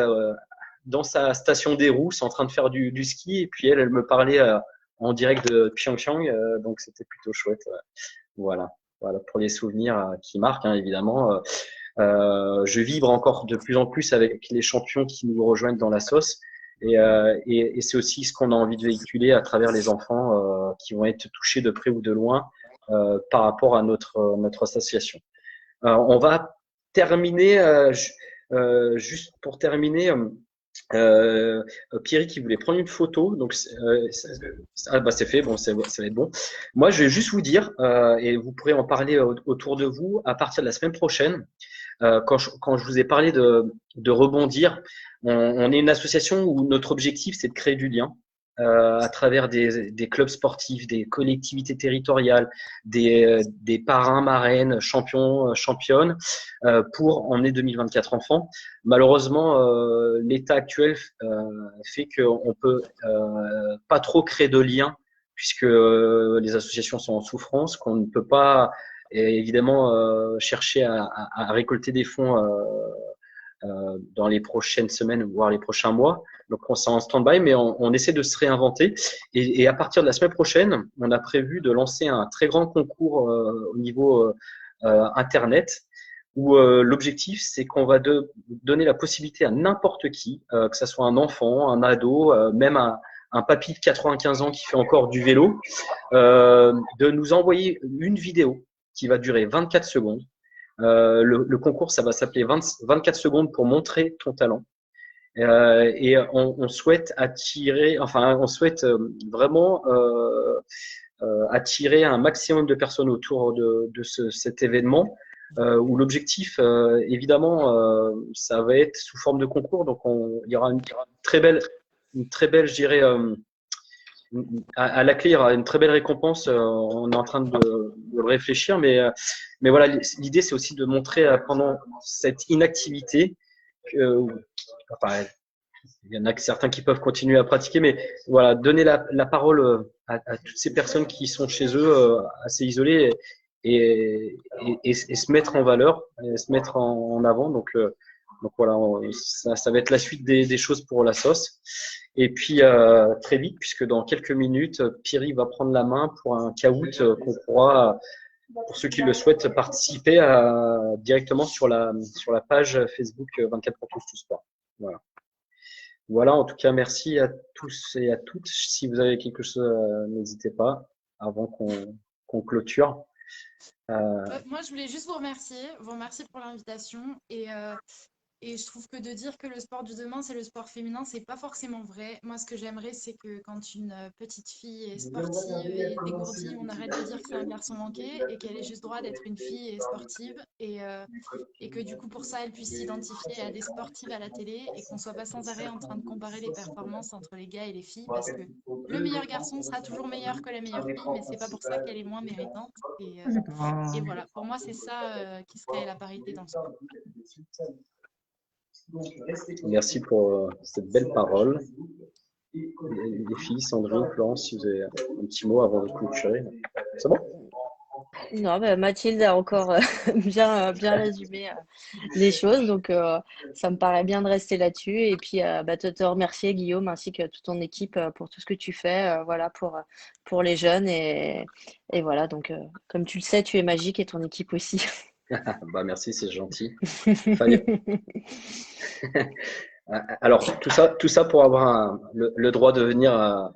dans sa station des Rousses en train de faire du ski, et puis elle me parlait en direct de Pyeongchang, donc c'était plutôt chouette. Voilà pour les souvenirs qui marquent, hein, évidemment. Je vibre encore de plus en plus avec les champions qui nous rejoignent dans la sauce, et c'est aussi ce qu'on a envie de véhiculer à travers les enfants qui vont être touchés de près ou de loin par rapport à notre association. On va terminer, juste pour terminer, Pierry qui voulait prendre une photo, donc c'est fait, bon, ça va être bon. Moi, je vais juste vous dire, et vous pourrez en parler autour de vous à partir de la semaine prochaine. Quand je vous ai parlé de rebondir, on est une association où notre objectif, c'est de créer du lien à travers des clubs sportifs, des collectivités territoriales, des parrains, marraines, champions, championnes, pour emmener 2024 enfants. Malheureusement, l'état actuel fait qu'on peut pas trop créer de liens puisque les associations sont en souffrance, qu'on ne peut pas évidemment chercher à récolter des fonds dans les prochaines semaines, voire les prochains mois. Donc, on s'est en stand-by, mais on essaie de se réinventer. Et à partir de la semaine prochaine, on a prévu de lancer un très grand concours au niveau Internet, où l'objectif, c'est qu'on va donner la possibilité à n'importe qui, que ce soit un enfant, un ado, même un papy de 95 ans qui fait encore du vélo, de nous envoyer une vidéo qui va durer 24 secondes. Le concours, ça va s'appeler 24 secondes pour montrer ton talent. Et on souhaite vraiment attirer un maximum de personnes autour de cet événement, où l'objectif, évidemment, ça va être sous forme de concours. Donc, il y aura une très belle, je dirais, à la clé, il y aura une très belle récompense. On est en train de réfléchir, mais voilà, l'idée, c'est aussi de montrer pendant cette inactivité enfin, il y en a que certains qui peuvent continuer à pratiquer, mais voilà, donner la parole à toutes ces personnes qui sont chez eux, assez isolées, et se mettre en valeur, et se mettre en avant. Donc voilà, ça va être la suite des choses pour la sauce. Et puis très vite, puisque dans quelques minutes, Pierry va prendre la main pour un caout qu'on pourra, pour ceux qui le souhaitent, participer directement sur la page Facebook 24 pour tous sport. Voilà, en tout cas, merci à tous et à toutes. Si vous avez quelque chose, n'hésitez pas avant qu'on clôture. Moi, je voulais juste vous remercier pour l'invitation, et je trouve que de dire que le sport du demain, c'est le sport féminin, c'est pas forcément vrai. Moi, ce que j'aimerais, c'est que quand une petite fille est sportive et dégourdie, on arrête de dire que c'est un garçon manqué et qu'elle ait juste droit d'être une fille et sportive, et que du coup, pour ça, elle puisse s'identifier à des sportives à la télé et qu'on soit pas sans arrêt en train de comparer les performances entre les gars et les filles, parce que le meilleur garçon sera toujours meilleur que la meilleure fille, mais c'est pas pour ça qu'elle est moins méritante. Et voilà, pour moi, c'est ça qui serait la parité dans le sport. Merci pour cette belle parole. Les filles, Sandrine, Florence, si vous avez un petit mot avant de clôturer. C'est bon? Non, Mathilde a encore bien résumé les choses, donc ça me paraît bien de rester là-dessus. Et puis te remercier, Guillaume, ainsi que toute ton équipe pour tout ce que tu fais, voilà, pour les jeunes. Et voilà, donc comme tu le sais, tu es magique et ton équipe aussi. Merci, c'est gentil. Alors, tout ça pour avoir le droit de venir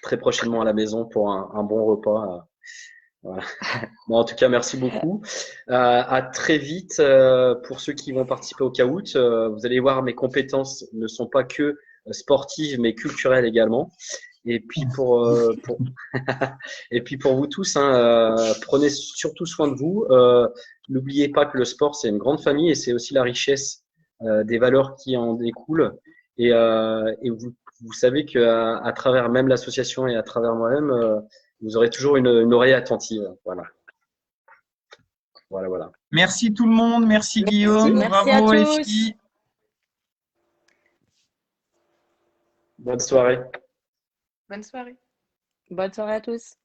très prochainement à la maison pour un bon repas. Voilà. Bon, en tout cas, merci beaucoup. À très vite. Pour ceux qui vont participer au caout, vous allez voir, mes compétences ne sont pas que sportives, mais culturelles également. Et puis et puis pour vous tous, prenez surtout soin de vous. N'oubliez pas que le sport, c'est une grande famille et c'est aussi la richesse des valeurs qui en découlent. Et vous savez qu'à travers même l'association et à travers moi-même, vous aurez toujours une oreille attentive. Voilà. Merci tout le monde. Merci Guillaume. Merci Bravo à les tous. filles. Bonne soirée. Bonne soirée. Bonne soirée à tous.